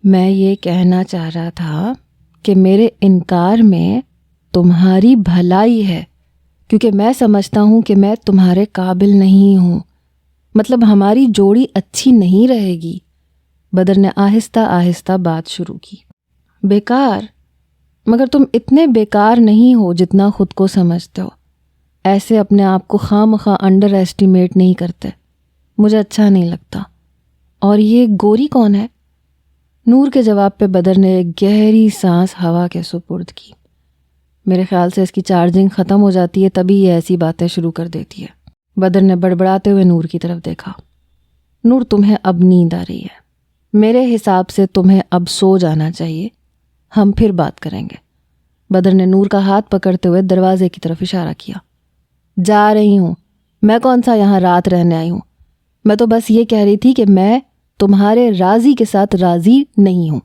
میں یہ کہنا چاہ رہا تھا کہ میرے انکار میں تمہاری بھلائی ہے، کیونکہ میں سمجھتا ہوں کہ میں تمہارے قابل نہیں ہوں، مطلب ہماری جوڑی اچھی نہیں رہے گی۔ بدر نے آہستہ آہستہ بات شروع کی۔ بیکار؟ مگر تم اتنے بیکار نہیں ہو جتنا خود کو سمجھتے ہو۔ ایسے اپنے آپ کو خواہ مخواہ انڈر ایسٹیمیٹ نہیں کرتے، مجھے اچھا نہیں لگتا۔ اور یہ گوری کون ہے؟ نور کے جواب پہ بدر نے ایک گہری سانس ہوا کے سپرد کی۔ میرے خیال سے اس کی چارجنگ ختم ہو جاتی ہے، تبھی یہ ایسی باتیں شروع کر دیتی ہے۔ بدر نے بڑبڑاتے ہوئے نور کی طرف دیکھا۔ نور، تمہیں اب نیند آ رہی ہے، میرے حساب سے تمہیں اب سو جانا چاہیے، ہم پھر بات کریں گے۔ بدر نے نور کا ہاتھ پکڑتے ہوئے دروازے کی طرف اشارہ کیا۔ جا رہی ہوں، میں کون سا یہاں رات رہنے آئی ہوں، میں تو بس یہ کہہ رہی تھی کہ میں تمہارے راضی کے ساتھ راضی نہیں ہوں،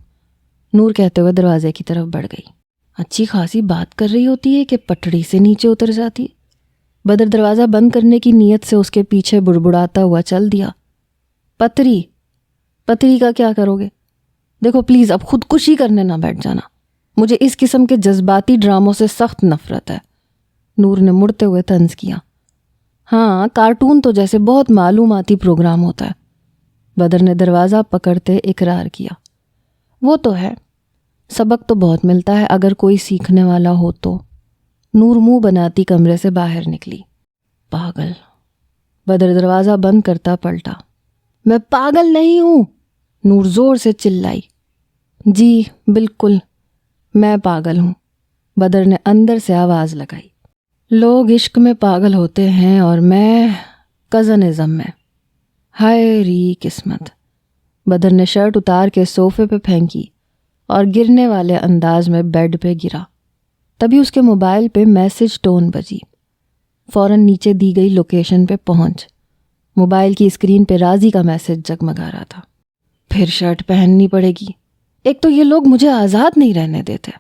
نور کہتے ہوئے دروازے کی طرف بڑھ گئی۔ اچھی خاصی بات کر رہی ہوتی ہے کہ پٹڑی سے نیچے اتر جاتی۔ بدر دروازہ بند کرنے کی نیت سے اس کے پیچھے بڑبڑاتا ہوا چل دیا۔ پتری کا کیا کرو گے؟ دیکھو پلیز اب خودکشی کرنے نہ بیٹھ جانا، مجھے اس قسم کے جذباتی ڈراموں سے سخت نفرت ہے، نور نے مڑتے ہوئے طنز کیا۔ ہاں، کارٹون تو جیسے بہت معلوماتی پروگرام ہوتا ہے، بدر نے دروازہ پکڑتے اقرار کیا۔ وہ تو ہے، سبق تو بہت ملتا ہے اگر کوئی سیکھنے والا ہو تو۔ نور منہ بناتی کمرے سے باہر نکلی۔ پاگل، بدر دروازہ بند کرتا پلٹا۔ میں پاگل نہیں ہوں، نور زور سے چلائی۔ جی بالکل، میں پاگل ہوں، بدر نے اندر سے آواز لگائی۔ لوگ عشق میں پاگل ہوتے ہیں اور میں کزن ازم میں۔ ہائے ری قسمت، بدر نے شرٹ اتار کے صوفے پہ پھینکی اور گرنے والے انداز میں بیڈ پہ گرا۔ تبھی اس کے موبائل پہ میسج ٹون بجی۔ فوراً نیچے دی گئی لوکیشن پہ پہنچ۔ موبائل کی اسکرین پہ راضی کا میسج جگمگا رہا تھا۔ پھر شرٹ پہننی پڑے گی، ایک تو یہ لوگ مجھے آزاد نہیں رہنے دیتے۔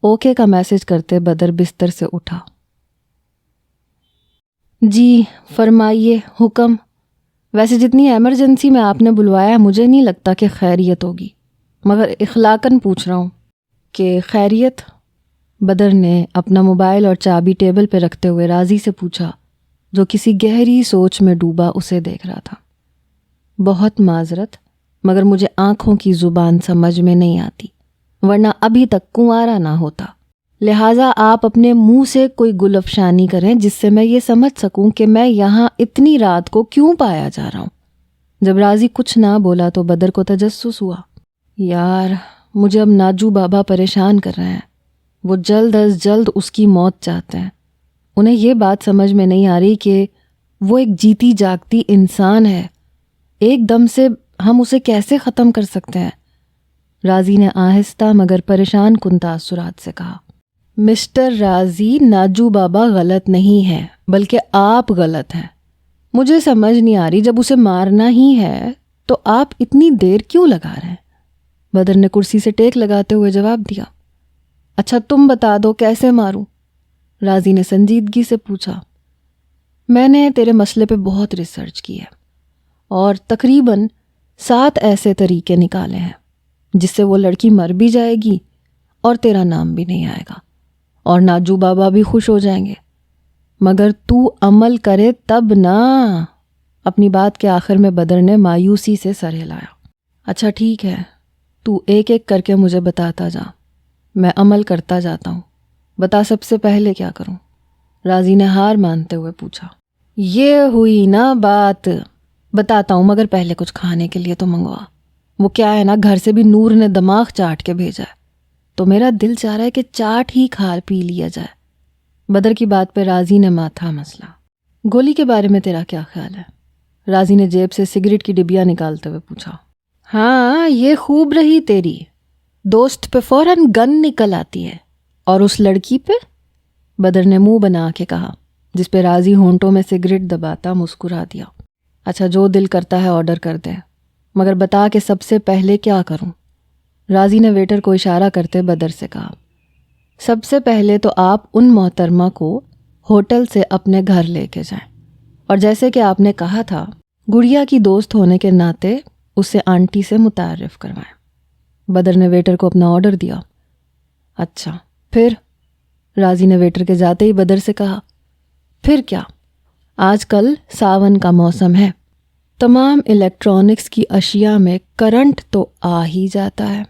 اوکے کا میسج کرتے بدر بستر سے اٹھا۔ جی فرمائیے، حکم؟ ویسے جتنی ایمرجنسی میں آپ نے بلوایا مجھے نہیں لگتا کہ خیریت ہوگی، مگر اخلاقاً پوچھ رہا ہوں کہ خیریت؟ بدر نے اپنا موبائل اور چابی ٹیبل پہ رکھتے ہوئے راضی سے پوچھا، جو کسی گہری سوچ میں ڈوبا اسے دیکھ رہا تھا۔ بہت معذرت، مگر مجھے آنکھوں کی زبان سمجھ میں نہیں آتی، ورنہ ابھی تک کنوارا نہ ہوتا۔ لہٰذا آپ اپنے منہ سے کوئی گل افشانی کریں جس سے میں یہ سمجھ سکوں کہ میں یہاں اتنی رات کو کیوں پایا جا رہا ہوں۔ جب راضی کچھ نہ بولا تو بدر کو تجسس ہوا۔ یار، مجھے اب ناجو بابا پریشان کر رہے ہیں، وہ جلد از جلد اس کی موت چاہتے ہیں۔ انہیں یہ بات سمجھ میں نہیں آ رہی کہ وہ ایک جیتی جاگتی انسان ہے، ایک دم سے ہم اسے کیسے ختم کر سکتے ہیں؟ راضی نے آہستہ مگر پریشان کن تاثرات سے کہا۔ مسٹر راضی، ناجو بابا غلط نہیں ہے، بلکہ آپ غلط ہیں۔ مجھے سمجھ نہیں آ رہی، جب اسے مارنا ہی ہے تو آپ اتنی دیر کیوں لگا رہے ہیں؟ بدر نے کرسی سے ٹیک لگاتے ہوئے جواب دیا۔ اچھا تم بتا دو کیسے ماروں؟ راضی نے سنجیدگی سے پوچھا۔ میں نے تیرے مسئلے پہ بہت ریسرچ کی ہے اور تقریباً 7 ایسے طریقے نکالے ہیں جس سے وہ لڑکی مر بھی جائے گی اور تیرا نام بھی نہیں آئے گا اور ناجو بابا بھی خوش ہو جائیں گے، مگر تو عمل کرے تب نا۔ اپنی بات کے آخر میں بدر نے مایوسی سے سر ہلایا۔ اچھا ٹھیک ہے، تو ایک ایک کر کے مجھے بتاتا جا، میں عمل کرتا جاتا ہوں۔ بتا سب سے پہلے کیا کروں؟ راضی نے ہار مانتے ہوئے پوچھا۔ یہ ہوئی نا بات، بتاتا ہوں، مگر پہلے کچھ کھانے کے لیے تو منگوا۔ وہ کیا ہے نا، گھر سے بھی نور نے دماغ چاٹ کے بھیجا ہے، تو میرا دل چاہ رہا ہے کہ چاٹ ہی کھا پی لیا جائے۔ بدر کی بات پہ راضی نے ماتھا مسلا۔ گولی کے بارے میں تیرا کیا خیال ہے؟ راضی نے جیب سے سگریٹ کی ڈبیا نکالتے ہوئے پوچھا۔ ہاں، یہ خوب رہی تیری، دوست پہ فوراً گن نکل آتی ہے، اور اس لڑکی پہ؟ بدر نے منہ بنا کے کہا، جس پہ راضی ہونٹوں میں سگریٹ دباتا مسکرا دیا۔ اچھا جو دل کرتا ہے آرڈر کر دے، مگر بتا کہ سب سے پہلے کیا کروں؟ راضی نے ویٹر کو اشارہ کرتے بدر سے کہا۔ سب سے پہلے تو آپ ان محترمہ کو ہوٹل سے اپنے گھر لے کے جائیں، اور جیسے کہ آپ نے کہا تھا گڑیا کی دوست ہونے کے ناطے اسے آنٹی سے متعارف کروائیں۔ بدر نے ویٹر کو اپنا آرڈر دیا۔ اچھا پھر؟ راضی نے ویٹر کے جاتے ہی بدر سے کہا۔ پھر کیا، آج کل ساون کا موسم ہے، تمام الیکٹرانکس کی اشیاء میں کرنٹ تو آ ہی جاتا ہے۔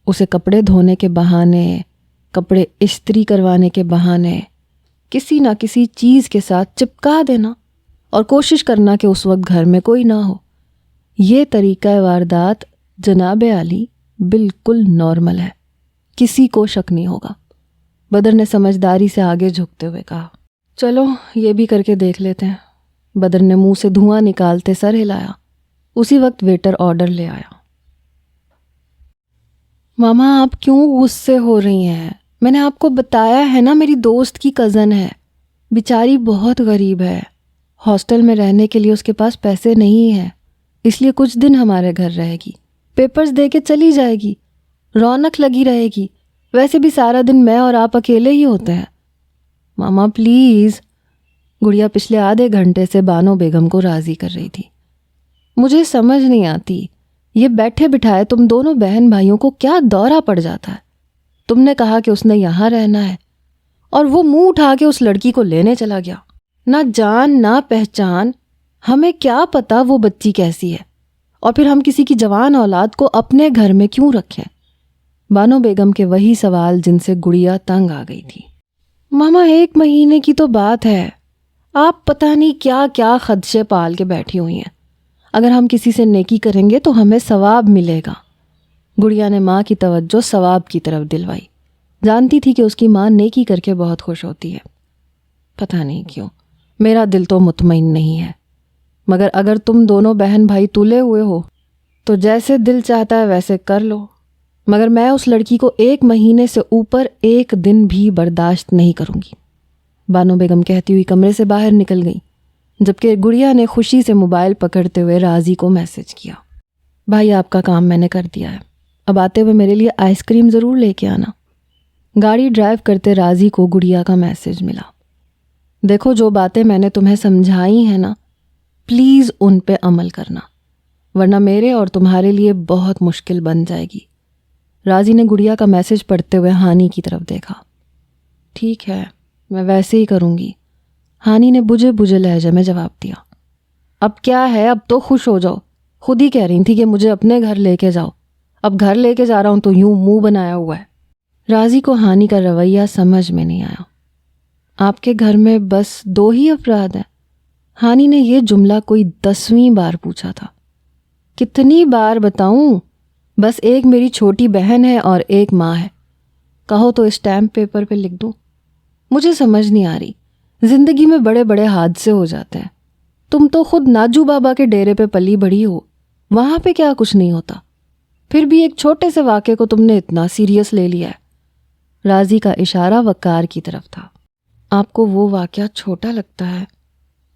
اسے کپڑے دھونے کے بہانے، کپڑے استری کروانے کے بہانے کسی نہ کسی چیز کے ساتھ چپکا دینا اور کوشش کرنا کہ اس وقت گھر میں کوئی نہ ہو۔ یہ طریقہ واردات جناب عالی بالکل نارمل ہے، کسی کو شک نہیں ہوگا۔ بدر نے سمجھداری سے آگے جھکتے ہوئے کہا، چلو یہ بھی کر کے دیکھ لیتے ہیں۔ بدر نے منہ سے دھواں نکالتے سر ہلایا۔ اسی وقت ویٹر آرڈر لے آیا۔ ماما آپ کیوں غصے ہو رہی ہیں؟ میں نے آپ کو بتایا ہے نا، میری دوست کی کزن ہے، بیچاری بہت غریب ہے، ہاسٹل میں رہنے کے لیے اس کے پاس پیسے نہیں ہیں، اس لیے کچھ دن ہمارے گھر رہے گی، پیپرز دے کے چلی جائے گی، رونق لگی رہے گی۔ ویسے بھی سارا دن میں اور آپ اکیلے ہی ہوتے ہیں۔ ماما پلیز۔ گڑیا پچھلے آدھے گھنٹے سے بانو بیگم کو راضی کر رہی تھی۔ مجھے سمجھ نہیں آتی، یہ بیٹھے بٹھائے تم دونوں بہن بھائیوں کو کیا دورہ پڑ جاتا ہے؟ تم نے کہا کہ اس نے یہاں رہنا ہے اور وہ منہ اٹھا کے اس لڑکی کو لینے چلا گیا۔ نہ جان نہ پہچان، ہمیں کیا پتا وہ بچی کیسی ہے، اور پھر ہم کسی کی جوان اولاد کو اپنے گھر میں کیوں رکھیں؟ بانو بیگم کے وہی سوال جن سے گڑیا تنگ آ گئی تھی۔ ماما 1 مہینے کی تو بات ہے، آپ پتہ نہیں کیا کیا خدشے پال کے بیٹھی ہوئی ہیں۔ اگر ہم کسی سے نیکی کریں گے تو ہمیں ثواب ملے گا۔ گڑیا نے ماں کی توجہ ثواب کی طرف دلوائی۔ جانتی تھی کہ اس کی ماں نیکی کر کے بہت خوش ہوتی ہے۔ پتہ نہیں کیوں میرا دل تو مطمئن نہیں ہے، مگر اگر تم دونوں بہن بھائی تلے ہوئے ہو تو جیسے دل چاہتا ہے ویسے کر لو، مگر میں اس لڑکی کو 1 مہینے سے اوپر 1 دن بھی برداشت نہیں کروں گی۔ بانو بیگم کہتی ہوئی کمرے سے باہر نکل گئی، جبکہ گڑیا نے خوشی سے موبائل پکڑتے ہوئے راضی کو میسج کیا، بھائی آپ کا کام میں نے کر دیا ہے، اب آتے ہوئے میرے لیے آئس کریم ضرور لے کے آنا۔ گاڑی ڈرائیو کرتے راضی کو گڑیا کا میسج ملا، دیکھو جو باتیں میں نے تمہیں سمجھائی ہیں نا، پلیز ان پہ عمل کرنا، ورنہ میرے اور تمہارے لیے بہت مشکل بن جائے گی۔ راضی نے گڑیا کا میسج پڑھتے ہوئے ہانی کی طرف دیکھا۔ ٹھیک ہے، میں ویسے ہی کروں گی، ہانی نے بجھے بجھے لہجے میں جواب دیا۔ اب کیا ہے، اب تو خوش ہو جاؤ، خود ہی کہہ رہی تھی کہ مجھے اپنے گھر لے کے جاؤ، اب گھر لے کے جا رہا ہوں تو یوں منہ بنایا ہوا ہے۔ راضی کو ہانی کا رویہ سمجھ میں نہیں آیا۔ آپ کے گھر میں بس 2 ہی افراد ہیں؟ ہانی نے یہ جملہ کوئی 10ویں بار پوچھا تھا۔ کتنی بار بتاؤں، بس ایک میری چھوٹی بہن ہے اور ایک ماں ہے، کہو تو اسٹیمپ پیپر پہ لکھ دوں۔ مجھے سمجھ نہیں آ رہی، زندگی میں بڑے بڑے حادثے ہو جاتے ہیں، تم تو خود ناجو بابا کے ڈیرے پہ پلی بڑھی ہو، وہاں پہ کیا کچھ نہیں ہوتا، پھر بھی ایک چھوٹے سے واقعے کو تم نے اتنا سیریس لے لیا ہے۔ راضی کا اشارہ وقار کی طرف تھا۔ آپ کو وہ واقعہ چھوٹا لگتا ہے؟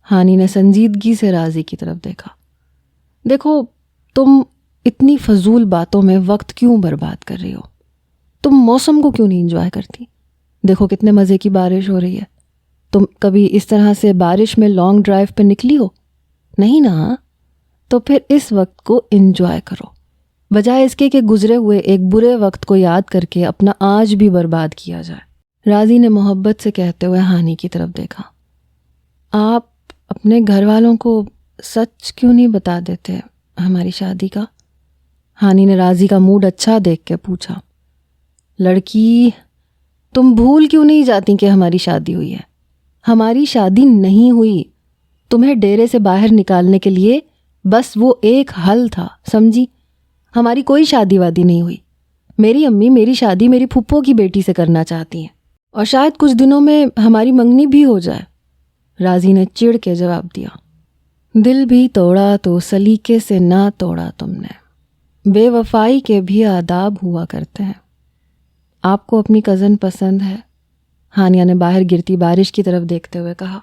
ہانی نے سنجیدگی سے راضی کی طرف دیکھا۔ دیکھو تم اتنی فضول باتوں میں وقت کیوں برباد کر رہی ہو؟ تم موسم کو کیوں نہیں انجوائے کرتی؟ دیکھو کتنے مزے کی بارش ہو رہی ہے، تم کبھی اس طرح سے بارش میں لانگ ڈرائیو پہ نکلی ہو؟ نہیں نا، تو پھر اس وقت کو انجوائے کرو، بجائے اس کے کہ گزرے ہوئے ایک برے وقت کو یاد کر کے اپنا آج بھی برباد کیا جائے۔ راضی نے محبت سے کہتے ہوئے ہانی کی طرف دیکھا۔ آپ اپنے گھر والوں کو سچ کیوں نہیں بتا دیتے ہماری شادی کا؟ ہانی نے راضی کا موڈ اچھا دیکھ کے پوچھا۔ لڑکی، تم بھول کیوں نہیں جاتی کہ ہماری شادی ہوئی ہے؟ ہماری شادی نہیں ہوئی، تمہیں ڈیرے سے باہر نکالنے کے لیے بس وہ ایک حل تھا، سمجھی؟ ہماری کوئی شادی وادی نہیں ہوئی۔ میری امی میری شادی میری پھپھو کی بیٹی سے کرنا چاہتی ہیں، اور شاید کچھ دنوں میں ہماری منگنی بھی ہو جائے۔ راضی نے چڑ کے جواب دیا۔ دل بھی توڑا تو سلیقے سے نہ توڑا تم نے، بے وفائی کے بھی آداب ہوا کرتے ہیں۔ آپ کو اپنی کزن پسند ہے؟ ہانیہ نے باہر گرتی بارش کی طرف دیکھتے ہوئے کہا۔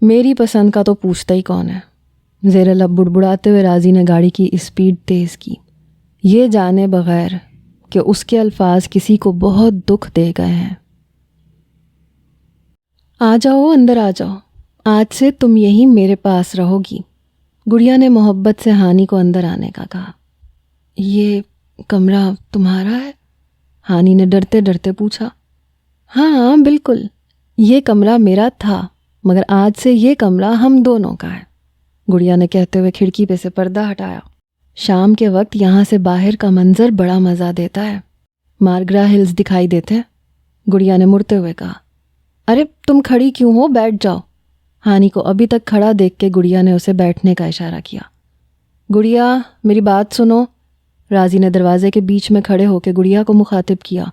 میری پسند کا تو پوچھتا ہی کون ہے؟ زیر لب بڑبڑاتے ہوئے راضی نے گاڑی کی اسپیڈ تیز کی، یہ جانے بغیر کہ اس کے الفاظ کسی کو بہت دکھ دے گئے ہیں۔ آ جاؤ، اندر آ جاؤ، آج سے تم یہیں میرے پاس رہو گی، گڑیا نے محبت سے ہانی کو اندر آنے کا کہا۔ یہ کمرہ تمہارا ہے؟ ہانی نے ڈرتے ڈرتے پوچھا۔ ہاں بالکل، یہ کمرہ میرا تھا، مگر آج سے یہ کمرہ ہم دونوں کا ہے، گڑیا نے کہتے ہوئے کھڑکی پہ سے پردہ ہٹایا۔ شام کے وقت یہاں سے باہر کا منظر بڑا مزہ دیتا ہے، مارگرا ہلز دکھائی دیتے، گڑیا نے مڑتے ہوئے کہا۔ ارے تم کھڑی کیوں ہو، بیٹھ جاؤ۔ ہانی کو ابھی تک کھڑا دیکھ کے گڑیا نے اسے بیٹھنے کا اشارہ کیا۔ گڑیا میری بات سنو، راضی نے دروازے کے بیچ میں کھڑے ہو کے گڑیا کو مخاطب کیا،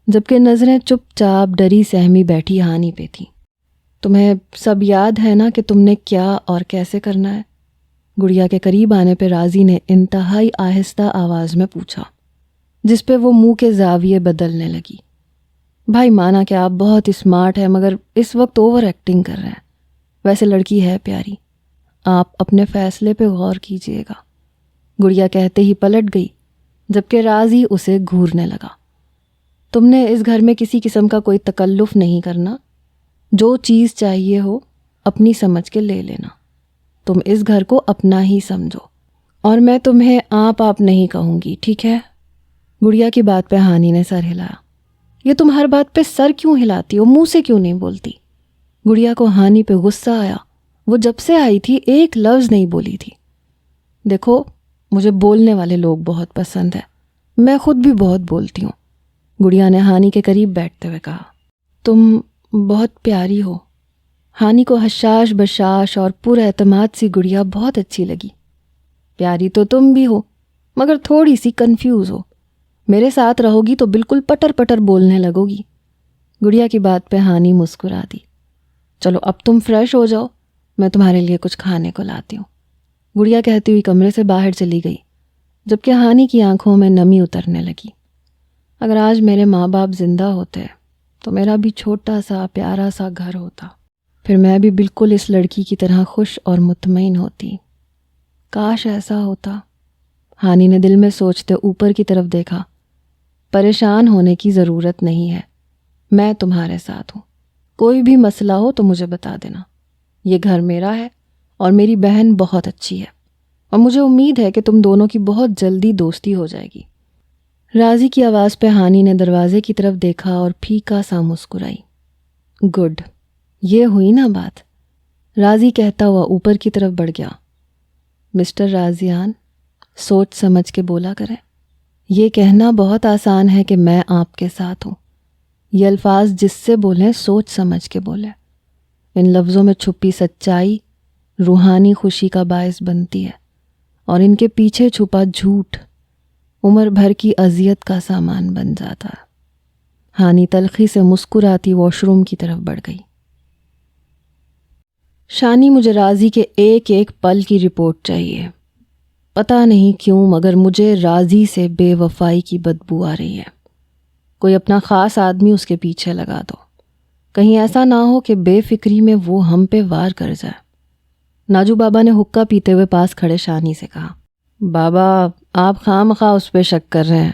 جبکہ نظریں چپ چاپ ڈری سہمی بیٹھی ہانی پہ تھیں۔ تمہیں سب یاد ہے نا کہ تم نے کیا اور کیسے کرنا ہے؟ گڑیا کے قریب آنے پہ راضی نے انتہائی آہستہ آواز میں پوچھا، جس پہ وہ منہ کے زاویے بدلنے لگی۔ بھائی مانا کہ آپ بہت اسمارٹ ہیں، مگر اس وقت اوور ایکٹنگ کر رہے ہیں، ویسے لڑکی ہے پیاری، آپ اپنے فیصلے پہ غور کیجیے گا، گڑیا کہتے ہی پلٹ گئی، جبکہ راضی اسے گھورنے لگا۔ تم نے اس گھر میں کسی قسم کا کوئی تکلف نہیں کرنا، جو چیز چاہیے ہو اپنی سمجھ کے لے لینا، تم اس گھر کو اپنا ہی سمجھو، اور میں تمہیں آپ نہیں کہوں گی، ٹھیک ہے؟ گڑیا کی بات پہ ہانی نے سر ہلایا۔ یہ تم ہر بات پہ سر کیوں ہلاتی ہو، منہ سے کیوں نہیں بولتی؟ گڑیا کو ہانی پہ غصہ آیا، وہ جب سے آئی تھی ایک لفظ نہیں بولی تھی۔ دیکھو مجھے بولنے والے لوگ بہت پسند ہیں، میں خود بھی بہت بولتی ہوں، گڑیا نے ہانی کے قریب بیٹھتے ہوئے کہا۔ تم بہت پیاری ہو۔ ہانی کو حشاش بشاش اور پر اعتماد سی گڑیا بہت اچھی لگی۔ پیاری تو تم بھی ہو، مگر تھوڑی سی کنفیوز ہو، میرے ساتھ رہو گی تو بالکل پٹر پٹر بولنے لگو گی۔ گڑیا کی بات پہ ہانی مسکرا دی۔ چلو اب تم فریش ہو جاؤ، میں تمہارے لیے کچھ کھانے کو لاتی ہوں، گڑیا کہتی ہوئی کمرے سے باہر چلی گئی، جبکہ ہانی کی آنکھوں میں نمی اترنے لگی۔ اگر آج میرے ماں باپ زندہ ہوتے تو میرا بھی چھوٹا سا پیارا سا گھر ہوتا، پھر میں بھی بالکل اس لڑکی کی طرح خوش اور مطمئن ہوتی، کاش ایسا ہوتا۔ ہانی نے دل میں سوچتے اوپر کی طرف دیکھا۔ پریشان ہونے کی ضرورت نہیں ہے، میں تمہارے ساتھ ہوں، کوئی بھی مسئلہ ہو تو مجھے بتا دینا، یہ گھر میرا ہے اور میری بہن بہت اچھی ہے، اور مجھے امید ہے کہ تم دونوں کی بہت جلدی دوستی ہو جائے گی۔ راضی کی آواز پہ ہانی نے دروازے کی طرف دیکھا اور پھیکا سا مسکرائی۔ گڈ، یہ ہوئی نا بات، راضی کہتا ہوا اوپر کی طرف بڑھ گیا۔ مسٹر رازیان، سوچ سمجھ کے بولا کریں، یہ کہنا بہت آسان ہے کہ میں آپ کے ساتھ ہوں، یہ الفاظ جس سے بولیں سوچ سمجھ کے بولیں، ان لفظوں میں چھپی سچائی روحانی خوشی کا باعث بنتی ہے، اور ان کے پیچھے چھپا جھوٹ عمر بھر کی اذیت کا سامان بن جاتا ہے۔ ہانی تلخی سے مسکراتی واش روم کی طرف بڑھ گئی۔ شانی، مجھے راضی کے ایک ایک پل کی رپورٹ چاہیے، پتہ نہیں کیوں مگر مجھے راضی سے بے وفائی کی بدبو آ رہی ہے، کوئی اپنا خاص آدمی اس کے پیچھے لگا دو، کہیں ایسا نہ ہو کہ بے فکری میں وہ ہم پہ وار کر جائے۔ ناجو بابا نے حقہ پیتے ہوئے پاس کھڑے شانی سے کہا، بابا آپ خواہ مخواہ اس پہ شک کر رہے ہیں،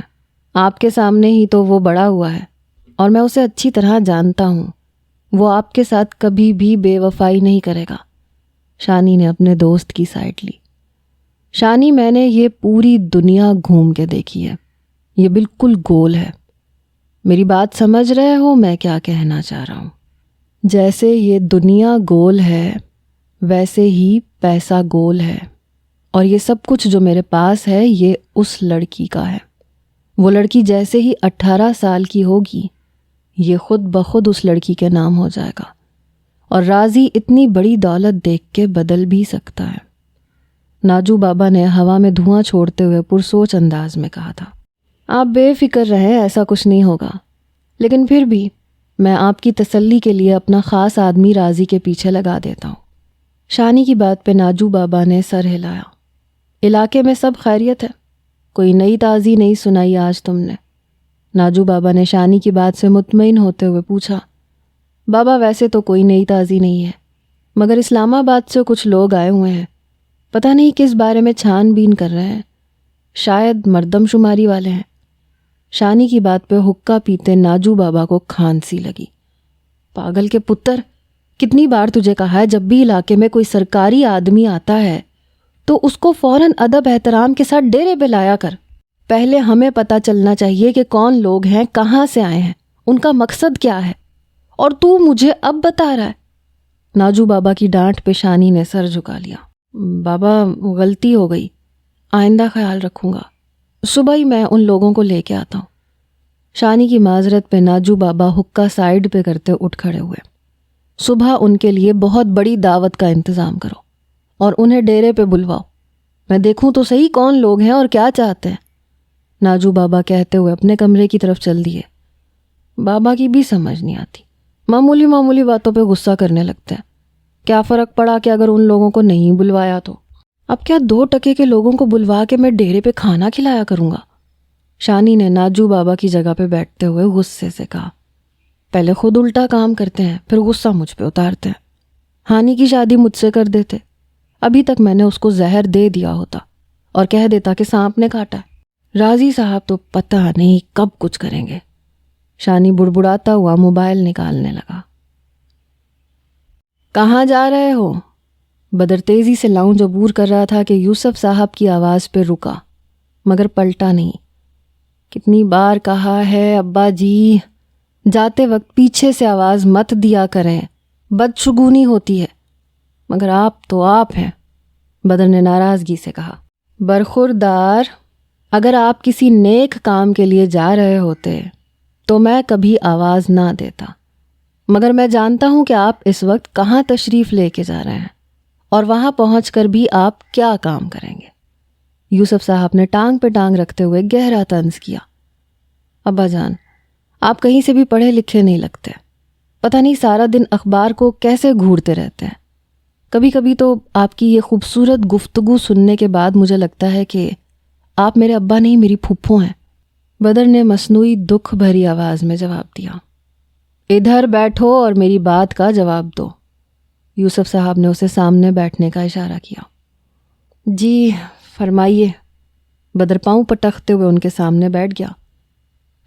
آپ کے سامنے ہی تو وہ بڑا ہوا ہے، اور میں اسے اچھی طرح جانتا ہوں، وہ آپ کے ساتھ کبھی بھی بے وفائی نہیں کرے گا۔ شانی نے اپنے دوست کی سائڈ لی۔ شانی، میں نے یہ پوری دنیا گھوم کے دیکھی ہے، یہ بالکل گول ہے، میری بات سمجھ رہے ہو میں کیا کہنا چاہ رہا ہوں؟ جیسے یہ دنیا گول ہے ویسے ہی پیسہ گول ہے، اور یہ سب کچھ جو میرے پاس ہے یہ اس لڑکی کا ہے، وہ لڑکی جیسے ہی 18 سال کی ہوگی یہ خود بخود اس لڑکی کے نام ہو جائے گا، اور راضی اتنی بڑی دولت دیکھ کے بدل بھی سکتا ہے۔ ناجو بابا نے ہوا میں دھواں چھوڑتے ہوئے پرسوچ انداز میں کہا تھا، آپ بے فکر رہیں، ایسا کچھ نہیں ہوگا، لیکن پھر بھی میں آپ کی تسلی کے لیے اپنا خاص آدمی راضی کے پیچھے لگا دیتا ہوں۔ شانی کی بات پہ ناجو بابا نے سر ہلایا۔ علاقے میں سب خیریت ہے؟ کوئی نئی تازی نہیں سنائی آج تم نے؟ ناجو بابا نے شانی کی بات سے مطمئن ہوتے ہوئے پوچھا۔ بابا ویسے تو کوئی نئی تازی نہیں ہے، مگر اسلام آباد سے کچھ لوگ آئے ہوئے ہیں، پتہ نہیں کس بارے میں چھان بین کر رہے ہیں، شاید مردم شماری والے ہیں۔ شانی کی بات پہ حقہ پیتے ناجو بابا کو کھانسی لگی۔ پاگل کے پتر، کتنی بار تجھے کہا ہے جب بھی علاقے میں کوئی سرکاری آدمی آتا ہے تو اس کو فوراً ادب احترام کے ساتھ ڈیرے پہ لایا کر. پہلے ہمیں پتہ چلنا چاہیے کہ کون لوگ ہیں، کہاں سے آئے ہیں، ان کا مقصد کیا ہے، اور تو مجھے اب بتا رہا ہے. ناجو بابا کی ڈانٹ پہ شانی نے سر جھکا لیا. بابا غلطی ہو گئی، آئندہ خیال رکھوں گا، صبح ہی میں ان لوگوں کو لے کے آتا ہوں. شانی کی معذرت پہ ناجو بابا حکا سائیڈ پہ کرتے اٹھ کھڑے ہوئے. صبح ان کے لیے بہت بڑی دعوت کا انتظام کرو اور انہیں ڈیرے پہ بلواؤ. میں دیکھوں تو صحیح کون لوگ ہیں اور کیا چاہتے ہیں. ناجو بابا کہتے ہوئے اپنے کمرے کی طرف چل دیے. بابا کی بھی سمجھ نہیں آتی، معمولی معمولی باتوں پہ غصہ کرنے لگتے ہیں. کیا فرق پڑا کہ اگر ان لوگوں کو نہیں بلوایا تو؟ اب کیا 2 ٹکے کے لوگوں کو بلوا کے میں ڈیرے پہ کھانا کھلایا کروں گا؟ شانی نے ناجو بابا کی جگہ پہ بیٹھتے ہوئے غصے سے کہا. پہلے خود الٹا کام کرتے ہیں، پھر غصہ مجھ پہ اتارتے ہیں. ہانی کی شادی مجھ سے کر دیتے، ابھی تک میں نے اس کو زہر دے دیا ہوتا اور کہہ دیتا کہ سانپ نے کاٹا ہے. راضی صاحب تو پتہ نہیں کب کچھ کریں گے. شانی بڑبڑاتا ہوا موبائل نکالنے لگا. کہاں جا رہے ہو؟ بدر تیزی سے لاؤنج عبور کر رہا تھا کہ یوسف صاحب کی آواز پہ رکا، مگر پلٹا نہیں. کتنی بار کہا ہے ابا جی، جاتے وقت پیچھے سے آواز مت دیا کریں، بدشگونی ہوتی ہے. مگر آپ تو آپ ہیں، بدر نے ناراضگی سے کہا. برخوردار، اگر آپ کسی نیک کام کے لیے جا رہے ہوتے تو میں کبھی آواز نہ دیتا، مگر میں جانتا ہوں کہ آپ اس وقت کہاں تشریف لے کے جا رہے ہیں اور وہاں پہنچ کر بھی آپ کیا کام کریں گے. یوسف صاحب نے ٹانگ پہ ٹانگ رکھتے ہوئے گہرا طنز کیا. ابا جان، آپ کہیں سے بھی پڑھے لکھے نہیں لگتے، پتہ نہیں سارا دن اخبار کو کیسے گھورتے رہتے ہیں. کبھی کبھی تو آپ کی یہ خوبصورت گفتگو سننے کے بعد مجھے لگتا ہے کہ آپ میرے ابا نہیں میری پھپھو ہیں. بدر نے مصنوعی دکھ بھری آواز میں جواب دیا. ادھر بیٹھو اور میری بات کا جواب دو. یوسف صاحب نے اسے سامنے بیٹھنے کا اشارہ کیا. جی فرمائیے. بدر پاؤں پٹکتے ہوئے ان کے سامنے بیٹھ گیا.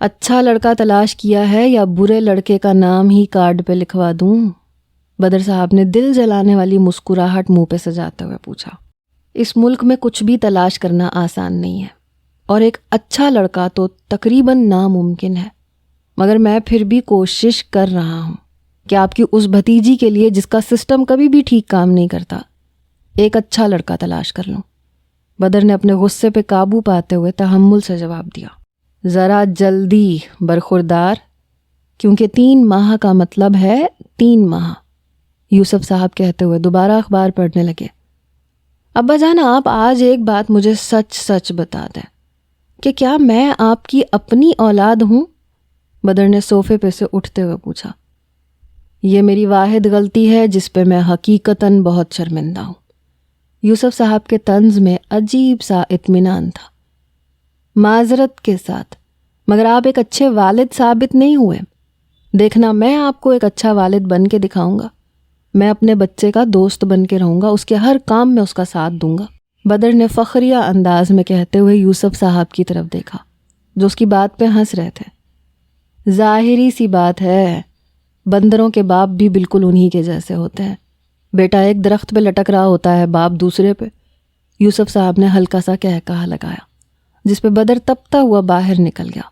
اچھا لڑکا تلاش کیا ہے یا برے لڑکے کا نام ہی کارڈ پہ لکھوا دوں؟ بدر صاحب نے دل جلانے والی مسکراہٹ منہ پہ سجاتے ہوئے پوچھا. اس ملک میں کچھ بھی تلاش کرنا آسان نہیں ہے، اور ایک اچھا لڑکا تو تقریباً ناممکن ہے، مگر میں پھر بھی کوشش کر رہا ہوں کہ آپ کی اس بھتیجی کے لیے جس کا سسٹم کبھی بھی ٹھیک کام نہیں کرتا، ایک اچھا لڑکا تلاش کر لوں. بدر نے اپنے غصے پہ قابو پاتے ہوئے تحمل سے جواب دیا. ذرا جلدی برخوردار، کیونکہ 3 ماہ کا مطلب ہے 3 ماہ. یوسف صاحب کہتے ہوئے دوبارہ اخبار پڑھنے لگے. ابا جان، آپ آج ایک بات مجھے سچ سچ بتا دیں کہ کیا میں آپ کی اپنی اولاد ہوں؟ بدر نے صوفے پہ سے اٹھتے ہوئے پوچھا. یہ میری واحد غلطی ہے جس پہ میں حقیقتاً بہت شرمندہ ہوں. یوسف صاحب کے طنز میں عجیب سا اطمینان تھا. معذرت کے ساتھ، مگر آپ ایک اچھے والد ثابت نہیں ہوئے. دیکھنا، میں آپ کو ایک اچھا والد بن کے دکھاؤں گا. میں اپنے بچے کا دوست بن کے رہوں گا، اس کے ہر کام میں اس کا ساتھ دوں گا. بدر نے فخریہ انداز میں کہتے ہوئے یوسف صاحب کی طرف دیکھا جو اس کی بات پہ ہنس رہے تھے. ظاہری سی بات ہے، بندروں کے باپ بھی بالکل انہی کے جیسے ہوتے ہیں. بیٹا ایک درخت پہ لٹک رہا ہوتا ہے، باپ دوسرے پہ. یوسف صاحب نے ہلکا سا کہا لگایا، جس پہ بدر تپتا ہوا باہر نکل گیا،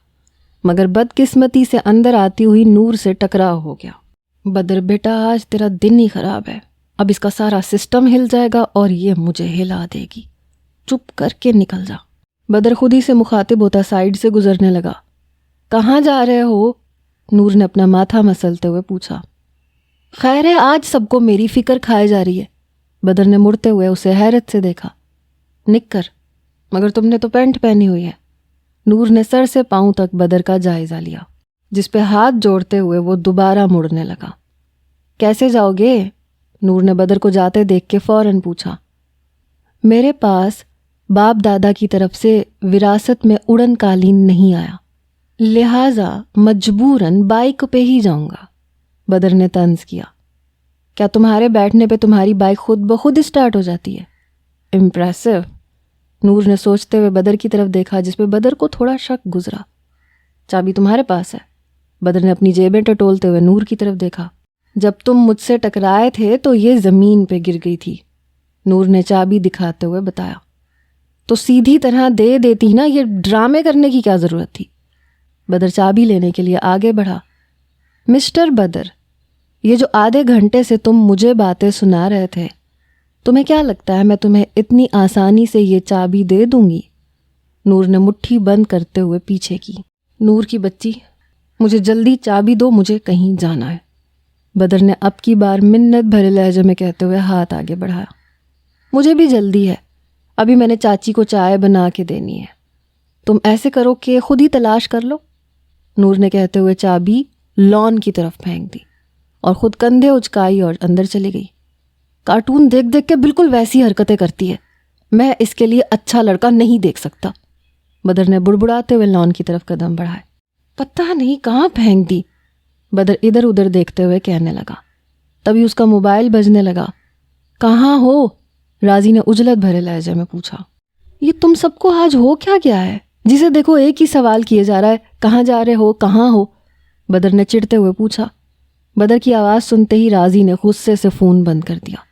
مگر بدقسمتی سے اندر آتی ہوئی نور سے ٹکراؤ ہو گیا. بدر بیٹا، آج تیرا دن ہی خراب ہے. اب اس کا سارا سسٹم ہل جائے گا اور یہ مجھے ہلا دے گی. چپ کر کے نکل جا. بدر خود ہی سے مخاطب ہوتا سائیڈ سے گزرنے لگا. کہاں جا رہے ہو؟ نور نے اپنا ماتھا مسلتے ہوئے پوچھا. خیر ہے، آج سب کو میری فکر کھائے جا رہی ہے. بدر نے مڑتے ہوئے اسے حیرت سے دیکھا. نکر؟ مگر تم نے تو پینٹ پہنی ہوئی ہے. نور نے سر سے پاؤں تک بدر کا جائزہ لیا، جس پہ ہاتھ جوڑتے ہوئے وہ دوبارہ مڑنے لگا. کیسے جاؤ گے؟ نور نے بدر کو جاتے دیکھ کے فوراً پوچھا. میرے پاس باپ دادا کی طرف سے وراثت میں اڑن قالین نہیں آیا، لہٰذا مجبوراً بائک پہ ہی جاؤں گا. بدر نے طنز کیا. کیا تمہارے بیٹھنے پہ تمہاری بائک خود بخود اسٹارٹ ہو جاتی ہے؟ امپریسو. نور نے سوچتے ہوئے بدر کی طرف دیکھا، جس پہ بدر کو تھوڑا شک گزرا. چابی تمہارے پاس ہے؟ بدر نے اپنی جیبیں ٹٹولتے ہوئے نور کی طرف دیکھا. جب تم مجھ سے ٹکرائے تھے تو یہ زمین پہ گر گئی تھی. نور نے چابی دکھاتے ہوئے بتایا۔ تو سیدھی طرح دے دیتی نا، یہ ڈرامے کرنے کی کیا ضرورت تھی؟ بدر چابی لینے کے لیے آگے بڑھا۔ مسٹر بدر، یہ جو آدھے گھنٹے سے تم مجھے باتیں سنا رہے تھے، تمہیں کیا لگتا ہے میں تمہیں اتنی آسانی سے یہ چابی دے دوں گی؟ نور نے مٹھی بند کرتے ہوئے پیچھے کی۔ نور کی بچی، مجھے جلدی چابی دو، مجھے کہیں جانا ہے، بدر نے اب کی بار منت بھرے لہجے میں کہتے ہوئے ہاتھ آگے بڑھایا۔ مجھے بھی جلدی ہے، ابھی میں نے چاچی کو چائے بنا کے دینی ہے، تم ایسے کرو کہ خود ہی تلاش کر لو، نور نے کہتے ہوئے چابی لان کی طرف پھینک دی اور خود کندھے اچکائی اور اندر چلی گئی۔ کارٹون دیکھ دیکھ کے بالکل ویسی حرکتیں کرتی ہے، میں اس کے لیے اچھا لڑکا نہیں دیکھ سکتا، بدر نے بڑبڑاتے ہوئے لان کی طرف قدم بڑھائے۔ پتہ نہیں کہاں پھینک دی، بدر ادھر ادھر دیکھتے ہوئے کہنے لگا۔ تبھی اس کا موبائل بجنے لگا۔ کہاں ہو؟ راضی نے اجلت بھرے لہجے میں پوچھا۔ یہ تم سب کو آج ہو کیا گیا ہے؟ جسے دیکھو ایک ہی سوال کیے جا رہا ہے، کہاں جا رہے ہو، کہاں ہو؟ بدر نے چڑھتے ہوئے پوچھا۔ بدر کی آواز سنتے ہی راضی نے غصے سے فون بند کر دیا۔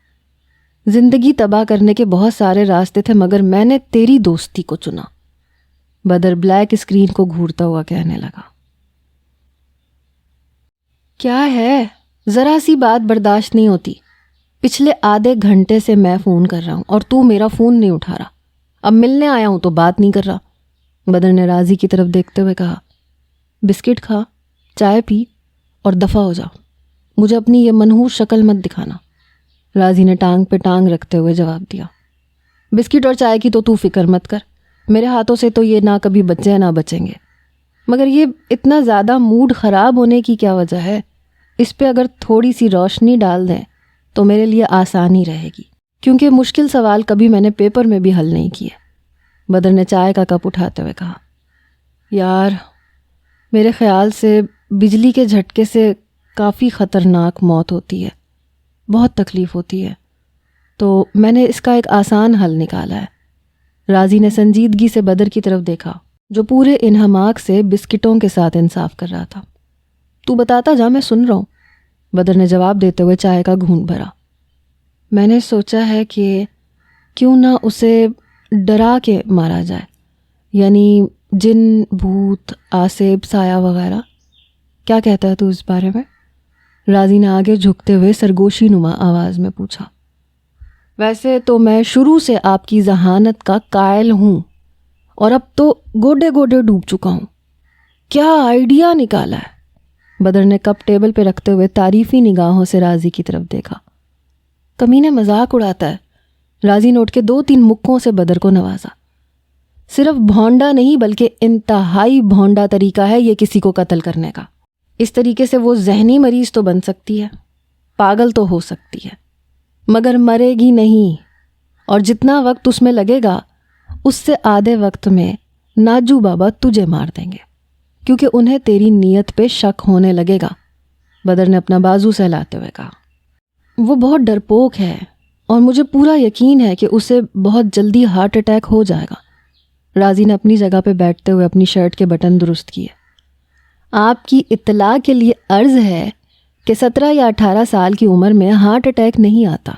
زندگی تباہ کرنے کے بہت سارے راستے تھے مگر میں نے تیری دوستی کو چنا، بدر بلیک اسکرین کو گھورتا ہوا کہنے لگا۔ کیا ہے؟ ذرا سی بات برداشت نہیں ہوتی؟ پچھلے آدھے گھنٹے سے میں فون کر رہا ہوں اور تو میرا فون نہیں اٹھا رہا، اب ملنے آیا ہوں تو بات نہیں کر رہا، بدر نے راضی کی طرف دیکھتے ہوئے کہا۔ بسکٹ کھا، چائے پی اور دفع ہو جا، مجھے اپنی یہ منحوس شکل مت دکھانا، راضی نے ٹانگ پہ ٹانگ رکھتے ہوئے جواب دیا۔ بسکٹ اور چائے کی تو فکر مت کر، میرے ہاتھوں سے تو یہ نہ کبھی بچے نہ بچیں گے، مگر یہ اتنا زیادہ موڈ خراب ہونے کی کیا وجہ ہے؟ اس پہ اگر تھوڑی سی روشنی ڈال دیں تو میرے لیے آسانی رہے گی، کیونکہ مشکل سوال کبھی میں نے پیپر میں بھی حل نہیں کیے، بدر نے چائے کا کپ اٹھاتے ہوئے کہا۔ یار، میرے خیال سے بجلی کے جھٹکے سے کافی خطرناک موت ہوتی ہے، بہت تکلیف ہوتی ہے، تو میں نے اس کا ایک آسان حل نکالا ہے۔ راضی نے سنجیدگی سے بدر کی طرف دیکھا جو پورے انہماک سے بسکٹوں کے ساتھ انصاف کر رہا تھا۔ تو بتاتا جا، میں سن رہا ہوں، بدر نے جواب دیتے ہوئے چائے کا گھونٹ بھرا۔ میں نے سوچا ہے کہ کیوں نہ اسے ڈرا کے مارا جائے، یعنی جن، بھوت، آسیب، سایہ وغیرہ، کیا کہتا ہے تو اس بارے میں؟ راضی نے آگے جھکتے ہوئے سرگوشی نما آواز میں پوچھا۔ ویسے تو میں شروع سے آپ کی ذہانت کا قائل ہوں اور اب تو گوڈے گوڈے ڈوب چکا ہوں، کیا آئیڈیا نکالا ہے، بدر نے کپ ٹیبل پہ رکھتے ہوئے تعریفی نگاہوں سے راضی کی طرف دیکھا۔ کمینے مذاق اڑاتا ہے، راضی نے اٹھ کے 2-3 مکوں سے بدر کو نوازا۔ صرف بھونڈا نہیں بلکہ انتہائی بھونڈا طریقہ ہے یہ کسی کو قتل کرنے کا، اس طریقے سے وہ ذہنی مریض تو بن سکتی ہے، پاگل تو ہو سکتی ہے، مگر مرے گی نہیں، اور جتنا وقت اس میں لگے گا اس سے آدھے وقت میں ناجو بابا تجھے مار دیں گے، کیونکہ انہیں تیری نیت پہ شک ہونے لگے گا، بدر نے اپنا بازو سہلاتے ہوئے کہا۔ وہ بہت ڈرپوک ہے اور مجھے پورا یقین ہے کہ اسے بہت جلدی ہارٹ اٹیک ہو جائے گا، راضی نے اپنی جگہ پہ بیٹھتے ہوئے اپنی شرٹ کے بٹن درست کیے۔ آپ کی اطلاع کے لیے عرض ہے کہ 17 یا 18 سال کی عمر میں ہارٹ اٹیک نہیں آتا،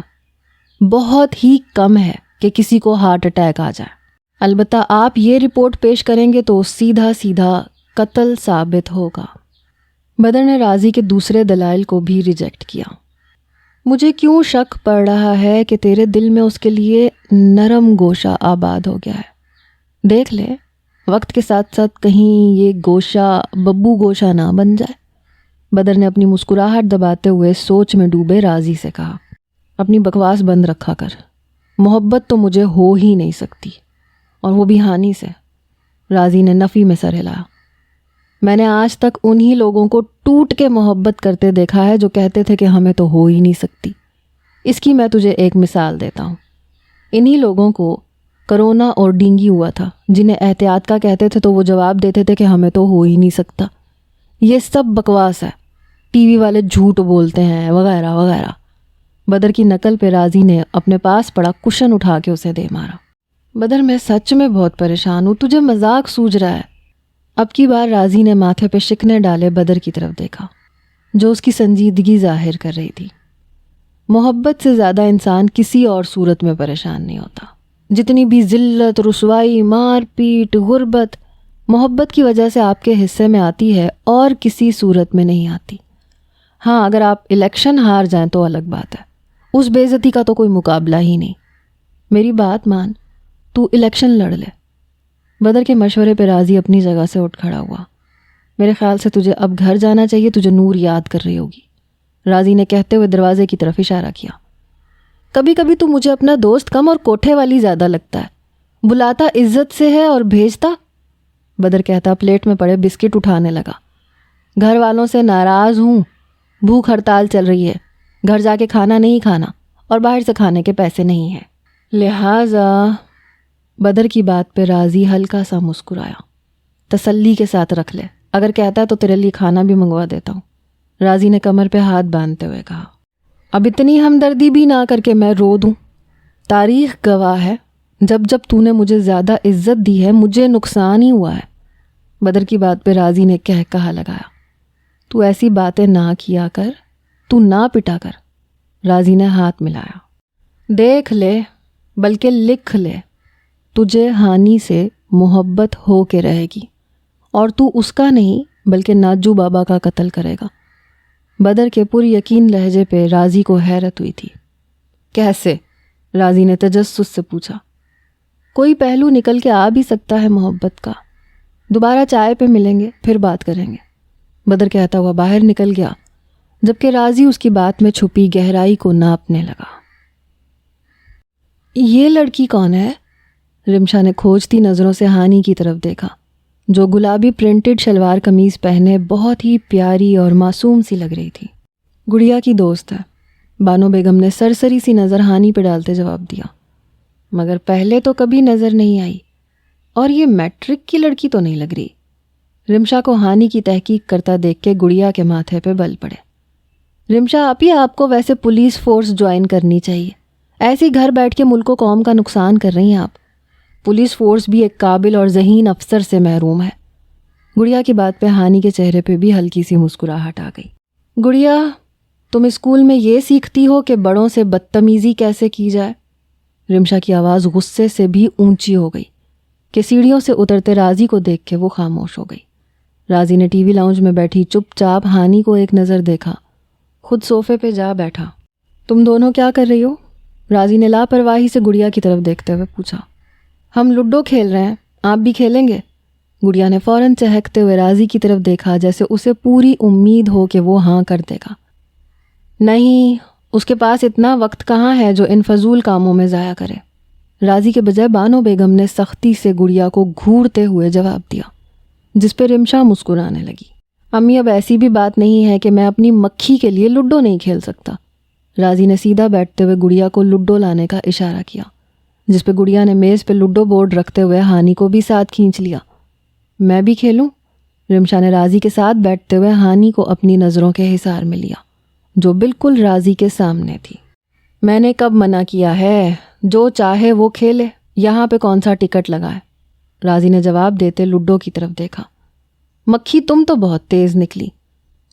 بہت ہی کم ہے کہ کسی کو ہارٹ اٹیک آ جائے، البتہ آپ یہ رپورٹ پیش کریں گے تو سیدھا سیدھا قتل ثابت ہوگا۔ بدر نے راضی کے دوسرے دلائل کو بھی ریجیکٹ کیا۔ مجھے کیوں شک پڑ رہا ہے کہ تیرے دل میں اس کے لیے نرم گوشہ آباد ہو گیا ہے، دیکھ لے وقت کے ساتھ ساتھ کہیں یہ گوشہ ببو گوشہ نہ بن جائے، بدر نے اپنی مسکراہٹ دباتے ہوئے سوچ میں ڈوبے راضی سے کہا۔ اپنی بکواس بند رکھا کر، محبت تو مجھے ہو ہی نہیں سکتی، اور وہ بھی ہانی سے، راضی نے نفی میں سر ہلایا۔ میں نے آج تک انہی لوگوں کو ٹوٹ کے محبت کرتے دیکھا ہے جو کہتے تھے کہ ہمیں تو ہو ہی نہیں سکتی۔ اس کی میں تجھے ایک مثال دیتا ہوں، انہی لوگوں کو کرونا اور ڈینگی ہوا تھا، جنہیں احتیاط کا کہتے تھے تو وہ جواب دیتے تھے کہ ہمیں تو ہو ہی نہیں سکتا، یہ سب بکواس ہے، ٹی وی والے جھوٹ بولتے ہیں وغیرہ وغیرہ۔ بدر کی نقل پہ راضی نے اپنے پاس پڑا کشن اٹھا کے اسے دے مارا۔ بدر، میں سچ میں بہت پریشان ہوں، تجھے مذاق سوجھ رہا ہے۔ اب کی بار راضی نے ماتھے پہ شکنے ڈالے بدر کی طرف دیکھا جو اس کی سنجیدگی ظاہر کر رہی تھی۔ محبت سے زیادہ انسان کسی اور صورت میں پریشان نہیں ہوتا. جتنی بھی ذلت، رسوائی، مار پیٹ، غربت محبت کی وجہ سے آپ کے حصے میں آتی ہے اور کسی صورت میں نہیں آتی. ہاں، اگر آپ الیکشن ہار جائیں تو الگ بات ہے، اس بے عزتی کا تو کوئی مقابلہ ہی نہیں. میری بات مان، تو الیکشن لڑ لے. بدر کے مشورے پہ راضی اپنی جگہ سے اٹھ کھڑا ہوا. میرے خیال سے تجھے اب گھر جانا چاہیے، تجھے نور یاد کر رہی ہوگی، راضی نے کہتے ہوئے دروازے کی طرف اشارہ کیا. کبھی کبھی تو مجھے اپنا دوست کم اور کوٹھے والی زیادہ لگتا ہے، بلاتا عزت سے ہے اور بھیجتا. بدر کہتا پلیٹ میں پڑے بسکٹ اٹھانے لگا. گھر والوں سے ناراض ہوں، بھوک ہڑتال چل رہی ہے، گھر جا کے کھانا نہیں کھانا اور باہر سے کھانے کے پیسے نہیں ہیں، لہٰذا. بدر کی بات پہ راضی ہلکا سا مسکرایا. تسلی کے ساتھ رکھ لے، اگر کہتا ہے تو تیرے لیے کھانا بھی منگوا دیتا ہوں. راضی نے کمر پہ ہاتھ باندھتے ہوئے کہا. اب اتنی ہمدردی بھی نہ کر کے میں رو دوں. تاریخ گواہ ہے، جب جب تو نے مجھے زیادہ عزت دی ہے مجھے نقصان ہی ہوا ہے. بدر کی بات پہ راضی نے کہا لگایا. تو ایسی باتیں نہ کیا کر، تو نہ پٹا کر. راضی نے ہاتھ ملایا. دیکھ لے، بلکہ لکھ لے، تجھے ہانی سے محبت ہو کے رہے گی اور تو اس کا نہیں بلکہ ناجو بابا کا قتل کرے گا. بدر کے پر یقین لہجے پہ راضی کو حیرت ہوئی تھی. کیسے؟ راضی نے تجسس سے پوچھا. کوئی پہلو نکل کے آ بھی سکتا ہے محبت کا. دوبارہ چائے پہ ملیں گے، پھر بات کریں گے. بدر کہتا ہوا باہر نکل گیا، جبکہ راضی اس کی بات میں چھپی گہرائی کو ناپنے لگا. یہ لڑکی کون ہے؟ رمشا نے کھوجتی نظروں سے ہانی کی طرف دیکھا، جو گلابی پرنٹڈ شلوار قمیض پہنے بہت ہی پیاری اور معصوم سی لگ رہی تھی. گڑیا کی دوست ہے، بانو بیگم نے سرسری سی نظر ہانی پہ ڈالتے جواب دیا. مگر پہلے تو کبھی نظر نہیں آئی، اور یہ میٹرک کی لڑکی تو نہیں لگ رہی. رمشا کو ہانی کی تحقیق کرتا دیکھ کے گڑیا کے ماتھے پہ بل پڑے. رمشا آپ کو ویسے پولیس فورس جوائن کرنی چاہیے، ایسے ہی گھر بیٹھ کے ملک و قوم کا نقصان کر رہی ہیں آپ. پولیس فورس بھی ایک قابل اور ذہین افسر سے محروم ہے. گڑیا کی بات پہ ہانی کے چہرے پہ بھی ہلکی سی مسکراہٹ آ گئی. گڑیا، تم اسکول میں یہ سیکھتی ہو کہ بڑوں سے بدتمیزی کیسے کی جائے؟ رمشا کی آواز غصے سے بھی اونچی ہو گئی کہ سیڑھیوں سے اترتے راضی کو دیکھ کے وہ خاموش ہو گئی. راضی نے ٹی وی لاؤنج میں بیٹھی چپ چاپ ہانی کو ایک نظر دیکھا، خود صوفے پہ جا بیٹھا. تم دونوں کیا کر رہی ہو؟ راضی نے لاپرواہی سے گڑیا کی طرف دیکھتے ہوئے پوچھا. ہم لوڈو کھیل رہے ہیں، آپ بھی کھیلیں گے؟ گڑیا نے فوراً چہکتے ہوئے راضی کی طرف دیکھا، جیسے اسے پوری امید ہو کہ وہ ہاں کر دے گا. نہیں، اس کے پاس اتنا وقت کہاں ہے جو ان فضول کاموں میں ضائع کرے. راضی کے بجائے بانو بیگم نے سختی سے گڑیا کو گھورتے ہوئے جواب دیا، جس پہ رمشا مسکرانے لگی. امی، اب ایسی بھی بات نہیں ہے کہ میں اپنی مکھی کے لیے لوڈو نہیں کھیل سکتا. راضی نے سیدھا بیٹھتے ہوئے گڑیا کو لوڈو لانے کا اشارہ کیا، جس پہ گڑیا نے میز پہ لوڈو بورڈ رکھتے ہوئے ہانی کو بھی ساتھ کھینچ لیا. میں بھی کھیلوں؟ رمشا نے راضی کے ساتھ بیٹھتے ہوئے ہانی کو اپنی نظروں کے حصار میں لیا، جو بالکل راضی کے سامنے تھی. میں نے کب منع کیا ہے؟ جو چاہے وہ کھیلے، یہاں پہ کون سا ٹکٹ لگا ہے؟ راضی نے جواب دیتے لوڈو کی طرف دیکھا. مکھی، تم تو بہت تیز نکلی.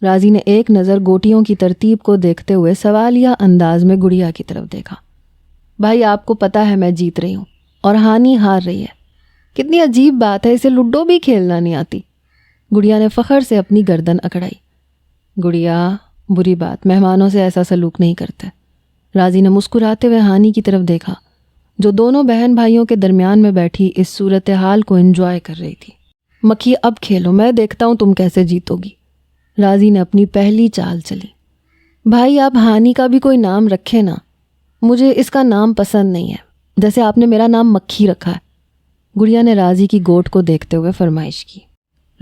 راضی نے ایک نظر گوٹیوں کی ترتیب کو دیکھتے ہوئے سوالیہ انداز میں گڑیا کی طرف دیکھا. بھائی، آپ کو پتا ہے میں جیت رہی ہوں اور ہانی ہار رہی ہے. کتنی عجیب بات ہے، اسے لوڈو بھی کھیلنا نہیں آتی. گڑیا نے فخر سے اپنی گردن اکڑائی. گڑیا، بری بات، مہمانوں سے ایسا سلوک نہیں کرتے. راضی نے مسکراتے ہوئے ہانی کی طرف دیکھا، جو دونوں بہن بھائیوں کے درمیان میں بیٹھی اس صورتحال کو انجوائے کر رہی تھی. مکھی، اب کھیلو، میں دیکھتا ہوں تم کیسے جیتو گی. راضی نے اپنی پہلی چال چلی. بھائی، آپ ہانی کا بھی کوئی نام رکھے نا، مجھے اس کا نام پسند نہیں ہے، جیسے آپ نے میرا نام مکھی رکھا ہے. گڑیا نے راضی کی گوٹ کو دیکھتے ہوئے فرمائش کی.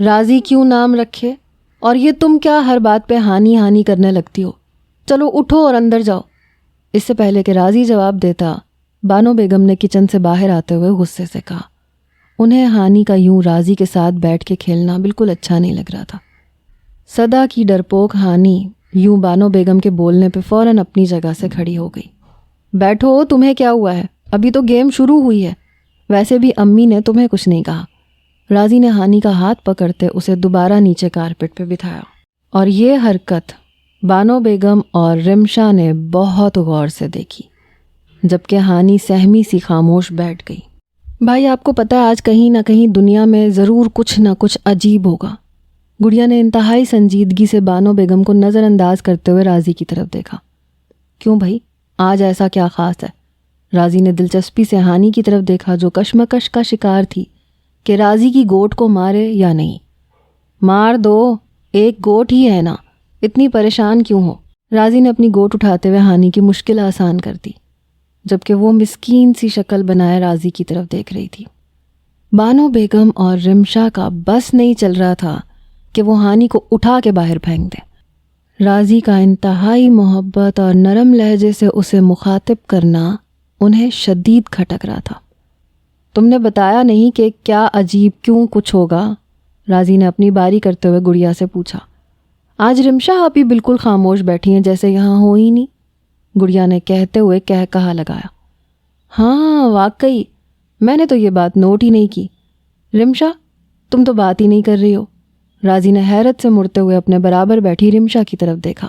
راضی کیوں نام رکھے؟ اور یہ تم کیا ہر بات پہ ہانی ہانی کرنے لگتی ہو؟ چلو اٹھو اور اندر جاؤ. اس سے پہلے کہ راضی جواب دیتا، بانو بیگم نے کچن سے باہر آتے ہوئے غصے سے کہا. انہیں ہانی کا یوں راضی کے ساتھ بیٹھ کے کھیلنا بالکل اچھا نہیں لگ رہا تھا. صدا کی ڈرپوک ہانی یوں بانو بیگم کے بولنے پہ فوراً اپنی جگہ سے کھڑی ہو گئی. بیٹھو، تمہیں کیا ہوا ہے؟ ابھی تو گیم شروع ہوئی ہے. ویسے بھی امی نے تمہیں کچھ نہیں کہا. راضی نے ہانی کا ہاتھ پکڑتے اسے دوبارہ نیچے کارپٹ پہ بٹھایا. اور یہ حرکت بانو بیگم اور رمشا نے بہت غور سے دیکھی، جبکہ ہانی سہمی سی خاموش بیٹھ گئی۔ بھائی آپ کو پتہ ہے آج کہیں نہ کہیں دنیا میں ضرور کچھ نہ کچھ عجیب ہوگا۔ گڑیا نے انتہائی سنجیدگی سے بانو بیگم کو نظر انداز کرتے ہوئے راضی کی طرف دیکھا۔ کیوں بھائی، آج ایسا کیا خاص ہے؟ راضی نے دلچسپی سے ہانی کی طرف دیکھا جو کشمکش کا شکار تھی کہ راضی کی گوٹ کو مارے یا نہیں۔ مار دو، ایک گوٹ ہی ہے نا، اتنی پریشان کیوں ہو؟ راضی نے اپنی گوٹ اٹھاتے ہوئے ہانی کی مشکل آسان کر دی، جبکہ وہ مسکین سی شکل بنائے راضی کی طرف دیکھ رہی تھی۔ بانو بیگم اور رمشا کا بس نہیں چل رہا تھا کہ وہ ہانی کو اٹھا کے باہر پھینک دیں۔ راضی کا انتہائی محبت اور نرم لہجے سے اسے مخاطب کرنا انہیں شدید کھٹک رہا تھا۔ تم نے بتایا نہیں کہ کیا عجیب کیوں کچھ ہوگا؟ راضی نے اپنی باری کرتے ہوئے گڑیا سے پوچھا۔ آج رمشا آپ ہی بالکل خاموش بیٹھی ہیں جیسے یہاں ہو ہی نہیں، گڑیا نے کہتے ہوئے کہا لگایا۔ ہاں واقعی، میں نے تو یہ بات نوٹ ہی نہیں کی۔ رمشا تم تو بات ہی نہیں کر رہی ہو۔ راضی نے حیرت سے مڑتے ہوئے اپنے برابر بیٹھی رمشا کی طرف دیکھا۔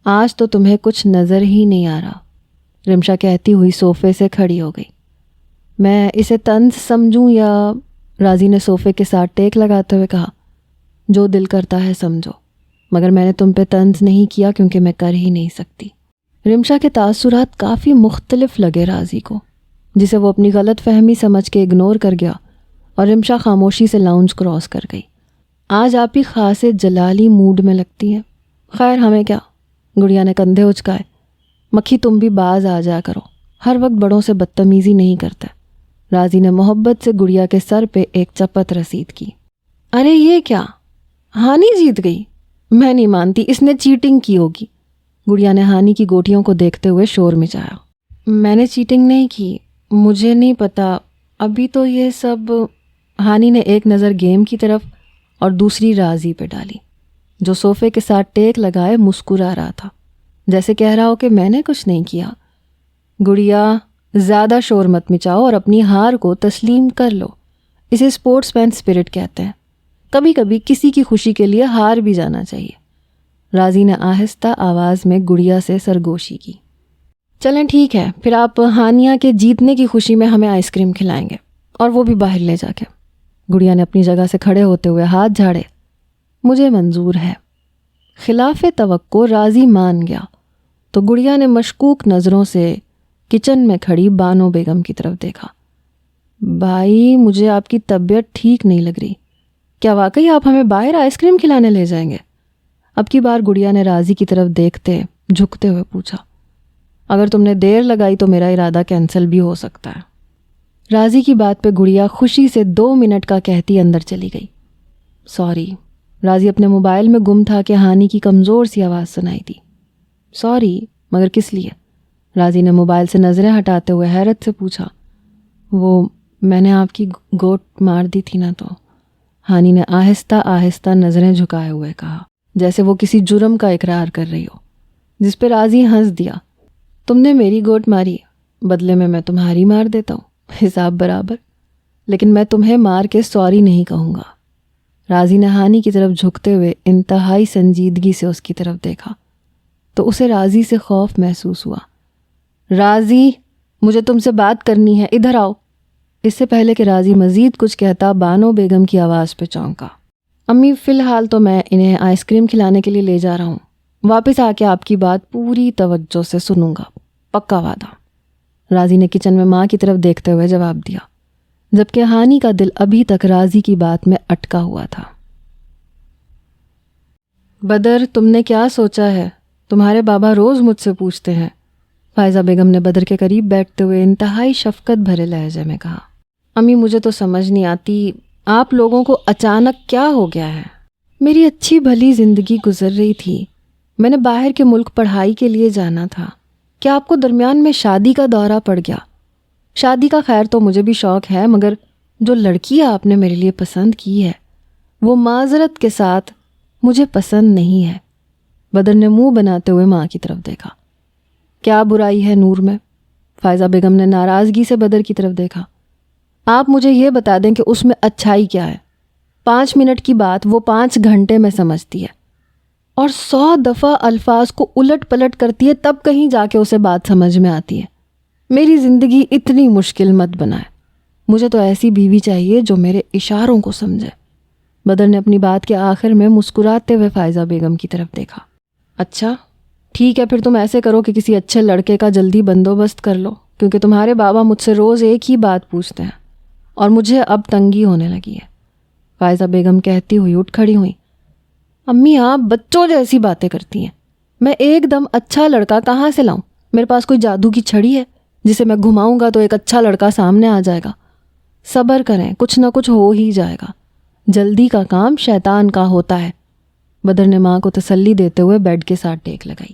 آج تو تمہیں کچھ نظر ہی نہیں آ رہا، رمشا کہتی ہوئی صوفے سے کھڑی ہو گئی۔ میں اسے طنز سمجھوں یا؟ راضی نے صوفے کے ساتھ ٹیک لگاتے ہوئے کہا۔ جو دل کرتا ہے سمجھو، مگر میں نے تم پہ طنز نہیں کیا کیونکہ میں کر ہی نہیں سکتی۔ رمشا کے تاثرات کافی مختلف لگے راضی کو، جسے وہ اپنی غلط فہمی سمجھ کے اگنور کر گیا، اور رمشا خاموشی سے لاؤنج کراس کر گئی۔ آج آپ ہی خاصے جلالی موڈ میں لگتی ہیں۔ خیر ہمیں کیا، گڑیا نے کندھے اچکائے۔ مکھی تم بھی باز آ جا کرو، ہر وقت بڑوں سے بدتمیزی نہیں کرتے۔ راضی نے محبت سے گڑیا کے سر پہ ایک چپت رسید کی۔ ارے یہ کیا، ہانی جیت گئی؟ میں نہیں مانتی، اس نے چیٹنگ کی ہوگی۔ گڑیا نے ہانی کی گوٹیوں کو دیکھتے ہوئے شور مچایا۔ میں نے چیٹنگ نہیں کی، مجھے نہیں پتا، ابھی تو یہ سب۔ ہانی نے ایک نظر گیم کی طرف اور دوسری راضی پہ ڈالی، جو صوفے کے ساتھ ٹیک لگائے مسکرا رہا تھا، جیسے کہہ رہا ہو کہ میں نے کچھ نہیں کیا۔ گڑیا زیادہ شور مت مچاؤ اور اپنی ہار کو تسلیم کر لو، اسے اسپورٹس مین اسپرٹ کہتے ہیں۔ کبھی کبھی کسی کی خوشی کے لیے ہار بھی جانا چاہیے۔ راضی نے آہستہ آواز میں گڑیا سے سرگوشی کی۔ چلیں ٹھیک ہے، پھر آپ ہانیہ کے جیتنے کی خوشی میں ہمیں آئس کریم کھلائیں گے، اور وہ بھی باہر لے جا کے۔ گڑیا نے اپنی جگہ سے کھڑے ہوتے ہوئے ہاتھ جھاڑے۔ مجھے منظور ہے۔ خلاف توقع راضی مان گیا تو گڑیا نے مشکوک نظروں سے کچن میں کھڑی بانو بیگم کی طرف دیکھا۔ بھائی مجھے آپ کی طبیعت ٹھیک نہیں لگ رہی، کیا واقعی آپ ہمیں باہر آئس کریم کھلانے لے جائیں گے؟ اب کی بار گڑیا نے راضی کی طرف دیکھتے جھکتے ہوئے پوچھا۔ اگر تم نے دیر لگائی تو میرا ارادہ کینسل بھی ہو سکتا ہے۔ راضی کی بات پہ گڑیا خوشی سے 2 منٹ کا کہتی اندر چلی گئی۔ سوری، راضی اپنے موبائل میں گم تھا کہ ہانی کی کمزور سی آواز سنائی دی۔ سوری مگر کس لیے؟ راضی نے موبائل سے نظریں ہٹاتے ہوئے حیرت سے پوچھا۔ وہ میں نے آپ کی گوٹ مار دی تھی نا تو، ہانی نے آہستہ آہستہ نظریں جھکائے ہوئے کہا، جیسے وہ کسی جرم کا اقرار کر رہی ہو، جس پہ راضی ہنس دیا۔ تم نے میری گوٹ ماری، بدلے میں تمہاری مار دیتا ہوں، حساب برابر، لیکن میں تمہیں مار کے سوری نہیں کہوں گا۔ راضی نے ہانی کی طرف جھکتے ہوئے انتہائی سنجیدگی سے اس کی طرف دیکھا تو اسے راضی سے خوف محسوس ہوا۔ راضی مجھے تم سے بات کرنی ہے، ادھر آؤ۔ اس سے پہلے کہ راضی مزید کچھ کہتا بانو بیگم کی آواز پہ چونکا۔ امی فی الحال تو میں انہیں آئس کریم کھلانے کے لیے لے جا رہا ہوں، واپس آ کے آپ کی بات پوری توجہ سے سنوں گا، پکا وعدہ۔ راضی نے کچن میں ماں کی طرف دیکھتے ہوئے جواب دیا، جبکہ ہانی کا دل ابھی تک راضی کی بات میں اٹکا ہوا تھا۔ بدر تم نے کیا سوچا ہے؟ تمہارے بابا روز مجھ سے پوچھتے ہیں، فائزہ بیگم نے بدر کے قریب بیٹھتے ہوئے انتہائی شفقت بھرے لہجے میں کہا۔ امی مجھے تو سمجھ نہیں آتی آپ لوگوں کو اچانک کیا ہو گیا ہے؟ میری اچھی بھلی زندگی گزر رہی تھی، میں نے باہر کے ملک پڑھائی کے لیے جانا تھا، کیا آپ کو درمیان میں شادی کا دورہ پڑ گیا؟ شادی کا خیر تو مجھے بھی شوق ہے، مگر جو لڑکی آپ نے میرے لیے پسند کی ہے وہ معذرت کے ساتھ مجھے پسند نہیں ہے۔ بدر نے منہ بناتے ہوئے ماں کی طرف دیکھا۔ کیا برائی ہے نور میں؟ فائزہ بیگم نے ناراضگی سے بدر کی طرف دیکھا۔ آپ مجھے یہ بتا دیں کہ اس میں اچھائی کیا ہے؟ 5 منٹ کی بات وہ 5 گھنٹے میں سمجھتی ہے۔ اور 100 دفعہ الفاظ کو الٹ پلٹ کرتی ہے، تب کہیں جا کے اسے بات سمجھ میں آتی ہے۔ میری زندگی اتنی مشکل مت بنائے، مجھے تو ایسی بیوی چاہیے جو میرے اشاروں کو سمجھے۔ بدر نے اپنی بات کے آخر میں مسکراتے ہوئے فائزہ بیگم کی طرف دیکھا۔ اچھا ٹھیک ہے، پھر تم ایسے کرو کہ کسی اچھے لڑکے کا جلدی بندوبست کر لو، کیونکہ تمہارے بابا مجھ سے روز ایک ہی بات پوچھتے ہیں اور مجھے اب تنگی ہونے لگی ہے۔ فائزہ بیگم کہتی ہوئی اٹھ کھڑی ہوئیں۔ امی آپ بچوں جیسی باتیں کرتی ہیں، میں ایک دم اچھا لڑکا کہاں سے لاؤں؟ میرے پاس کوئی جادو کی چھڑی ہے جسے میں گھماؤں گا تو ایک اچھا لڑکا سامنے آ جائے گا؟ صبر کریں، کچھ نہ کچھ ہو ہی جائے گا، جلدی کا کام شیطان کا ہوتا ہے۔ بدر نے ماں کو تسلی دیتے ہوئے بیڈ کے ساتھ ٹیک لگائی۔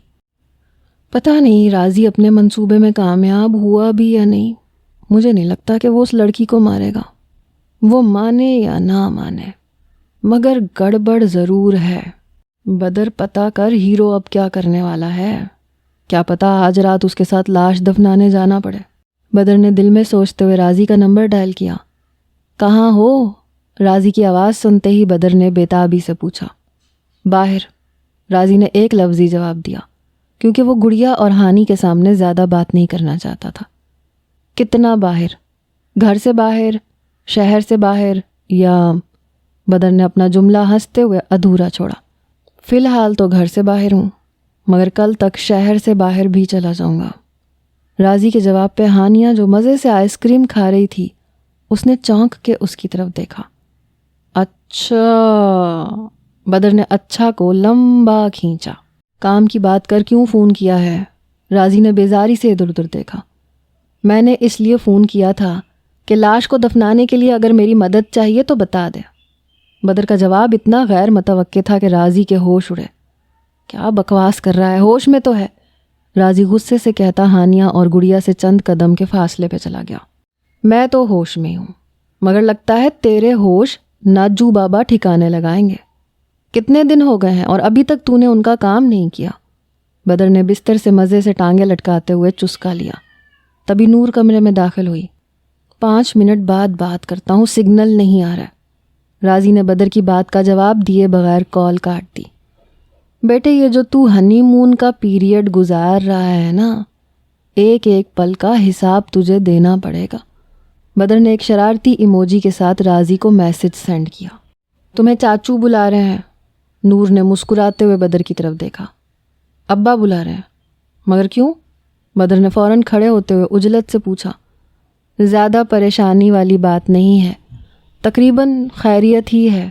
پتہ نہیں راضی اپنے منصوبے میں کامیاب ہوا بھی یا نہیں، مجھے نہیں لگتا کہ وہ اس لڑکی کو مارے گا، وہ مانے یا نہ مانے، مگر گڑبڑ ضرور ہے۔ بدر پتہ کر ہیرو اب کیا کرنے والا ہے، کیا پتہ آج رات اس کے ساتھ لاش دفنانے جانا پڑے۔ بدر نے دل میں سوچتے ہوئے راضی کا نمبر ڈائل کیا۔ کہاں ہو؟ راضی کی آواز سنتے ہی بدر نے بےتابی سے پوچھا۔ باہر، راضی نے ایک لفظی جواب دیا، کیونکہ وہ گڑیا اور ہانی کے سامنے زیادہ بات نہیں کرنا چاہتا تھا۔ کتنا باہر؟ گھر سے باہر، شہر سے باہر، یا؟ بدر نے اپنا جملہ ہنستے ہوئے ادھورا چھوڑا۔ فی الحال تو گھر سے باہر ہوں، مگر کل تک شہر سے باہر بھی چلا جاؤں گا۔ راضی کے جواب پہ ہانیہ جو مزے سے آئس کریم کھا رہی تھی، اس نے چونک کے اس کی طرف دیکھا۔ اچھا، بدر نے اچھا کو لمبا کھینچا۔ کام کی بات کر کیوں فون کیا ہے؟ راضی نے بیزاری سے ادھر ادھر دیکھا۔ میں نے اس لیے فون کیا تھا کہ لاش کو دفنانے کے لیے اگر میری مدد چاہیے تو بتا دے۔ بدر کا جواب اتنا غیر متوقع تھا کہ راضی کے ہوش اڑے۔ کیا بکواس کر رہا ہے، ہوش میں تو ہے، راضی غصے سے کہتا ہانیہ اور گڑیا سے چند قدم کے فاصلے پہ چلا گیا۔ میں تو ہوش میں ہوں، مگر لگتا ہے تیرے ہوش ناجو بابا ٹھکانے لگائیں گے۔ کتنے دن ہو گئے ہیں اور ابھی تک تو نے ان کا کام نہیں کیا۔ بدر نے بستر سے مزے سے ٹانگیں لٹکاتے ہوئے چسکا لیا۔ تبھی نور کمرے میں داخل ہوئی۔ 5 منٹ بعد بات کرتا ہوں، سگنل نہیں آ رہا۔ راضی نے بدر کی بات کا جواب دیے بغیر کال کاٹ دی۔ بیٹے یہ جو تو ہنی مون کا پیریڈ گزار رہا ہے نا، ایک ایک پل کا حساب تجھے دینا پڑے گا۔ بدر نے ایک شرارتی ایموجی کے ساتھ راضی کو میسج سینڈ کیا۔ تمہیں چاچو بلا رہے ہیں۔ نور نے مسکراتے ہوئے بدر کی طرف دیکھا۔ ابا بلا رہے ہیں؟ مگر کیوں؟ بدر نے فوراً کھڑے ہوتے ہوئے عجلت سے پوچھا۔ زیادہ پریشانی والی بات نہیں ہے، تقریباً خیریت ہی ہے۔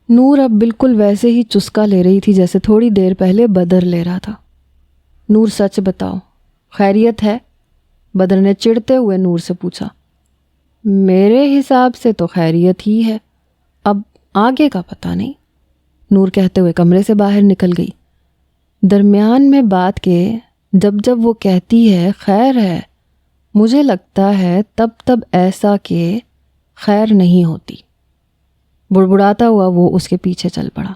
نور اب بالکل ویسے ہی چسکا لے رہی تھی جیسے تھوڑی دیر پہلے بدر لے رہا تھا۔ نور سچ بتاؤ، خیریت ہے؟ بدر نے چڑھتے ہوئے نور سے پوچھا۔ میرے حساب سے تو خیریت ہی ہے، اب آگے کا پتہ نہیں، نور کہتے ہوئے کمرے سے باہر نکل گئی۔ درمیان میں بات کے جب وہ کہتی ہے خیر ہے، مجھے لگتا ہے تب ایسا کہ خیر نہیں ہوتی۔ بڑبڑاتا ہوا وہ اس کے پیچھے چل پڑا۔